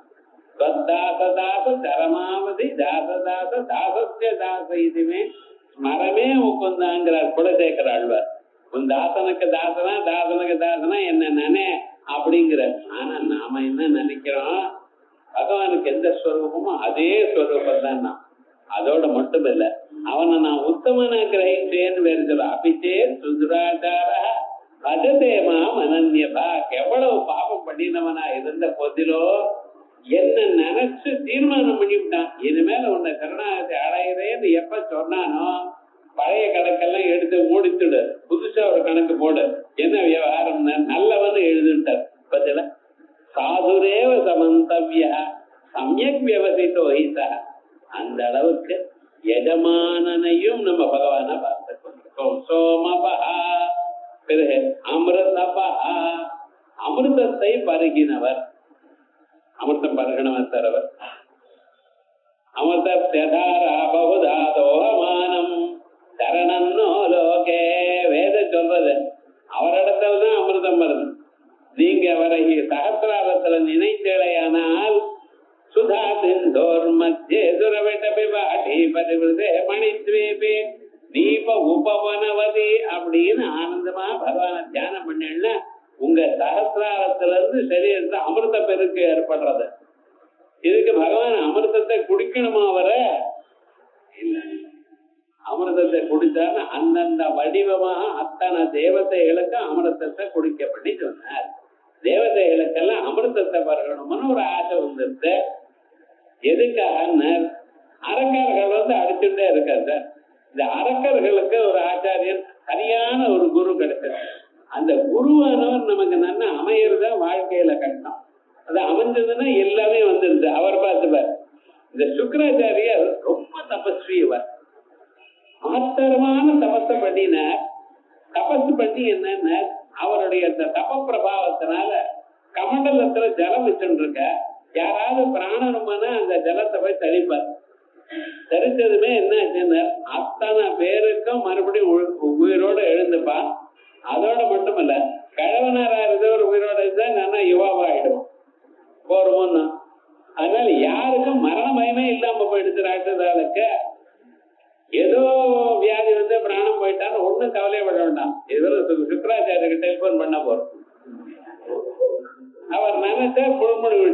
[SPEAKER 2] தாசதாச சரமாவதி தாசதாச தாசஸ்ய தாச இதுமே ஸ்மரமே உட்கார்ந்தாங்கிறார் குலசேகர ஆழ்வார். உன் தாசனுக்கு தாசனா தாசனுக்கு தாசனா என்ன நானே அப்படிங்கிற. ஆனா நாம என்ன நினைக்கிறோம், பகவானுக்கு எந்த ஸ்வரூபமோ அதே ஸ்வரூபம் தான் நான். அதோட மட்டும் இல்ல, அவனை நான் உத்தமனா கிரகிச்சேன்னு வேறு சொல்ல. அபிச்சே சுதுராச்சார பஜதேமா அனன்யபா. எவ்வளவு பாபம் பண்ணினவனா இருந்த போதிலோ என்ன நினைச்சு தீர்மானம் பண்ணிவிட்டான், இனிமேல உன்னை சரணாகத்தை அடைகிறேன்னு எப்ப சொன்னானோ பழைய கணக்கெல்லாம் எடுத்து மூடித்துடு, புதுசா ஒரு கணக்கு போடு. என்ன விவகாரம் நல்லவன்னு எழுதுட்டார். பதில சாதுரேவ சமந்தவ்ய சமயக் வியவசித்தோ ஹிதா. அந்த அளவுக்கு எஜமானனையும் நம்ம பகவான பார்த்து கொண்டிருக்கோம். சோமபா பிறகு அமிர்தபா, அமிர்தத்தை பருகினவர். அமிர்தம் பருகினவர் தரவர். அமிர்தத்யதாரா பகுதாதோமானம் சரணன்னோ லோகே. வேத சொல்றது அவரிடத்துலதான் அமிர்தம் வருது. நீங்க அவரை சகசிராரத்துல நினைத்தேளையானால் சுதா சிந்தோர் மத்தியே சுரவிடபிவாடி பரிவிருதே மணித்வீபே தீப உபவனவதி அப்படின்னு ஆனந்தமா பகவான தியானம் பண்ணா உங்க சரீரத்தை அமிர்த பெருக்கு ஏற்படுறது. இதுக்கு பகவான் அமிர்தத்தை குடிக்கணுமா வர இல்ல, அமிர்தத்தை குடித்தான்னு அந்தந்த வடிவமாக அத்தனை தேவதைகளுக்கு அமிர்தத்தை குடிக்கப்படி சொன்னார். தேவதைகளுக்கெல்லாம் அமிர்தத்தை பருகணும்னு ஒரு ஆசை வந்துருது. எதுக்காக அரக்கர்கள் அடிச்சுட்டே இருக்காரு சார். இந்த அரக்கர்களுக்கு ஒரு ஆச்சாரியன் சரியான ஒரு குரு கிடைச்சது. அந்த குருவானவர் நமக்கு நல்லா அமையறத வாழ்க்கையில கட்டணும். அது அமைஞ்சதுன்னா எல்லாமே வந்துருது. அவர் பார்த்துப்பார். இந்த சுக்கராச்சாரியர் ரொம்ப தபஸ்வியவர், ஆச்சரியமான தபஸை பண்ணினார். தபஸ் பண்ணி என்னன்னா அவருடைய அந்த தப பிரபாவத்தினால கமண்டலத்துல ஜலம் வச்சுட்டு இருக்க, யாராவது பிராணனமான அந்த ஜலத்தை போய் தரிப்பார். தரிச்சதுமே என்ன ஆச்சுன்னா அத்தனை பேருக்கும் மறுபடியும் உயிரோட எழுந்துப்பா. அதோட மட்டும் இல்ல, கழவனாரா இருந்தவர் உயிரோட இருந்தா நல்லா யுவாவா ஆயிடுவோம் போறோம்னா. அதனால யாருக்கும் மரண பயமே இல்லாம போயிடுச்சு. ராட்சதாளுக்கு ஏதோ வியாதி பிராணம் போயிட்டான்னு ஒண்ணும் கவலையப்பட வேண்டாம். ஏதோ சுக்கராச்சாரியருக்கு டெலிபோன் பண்ண போறோம். அவர் நினைச்சா புழுமுழு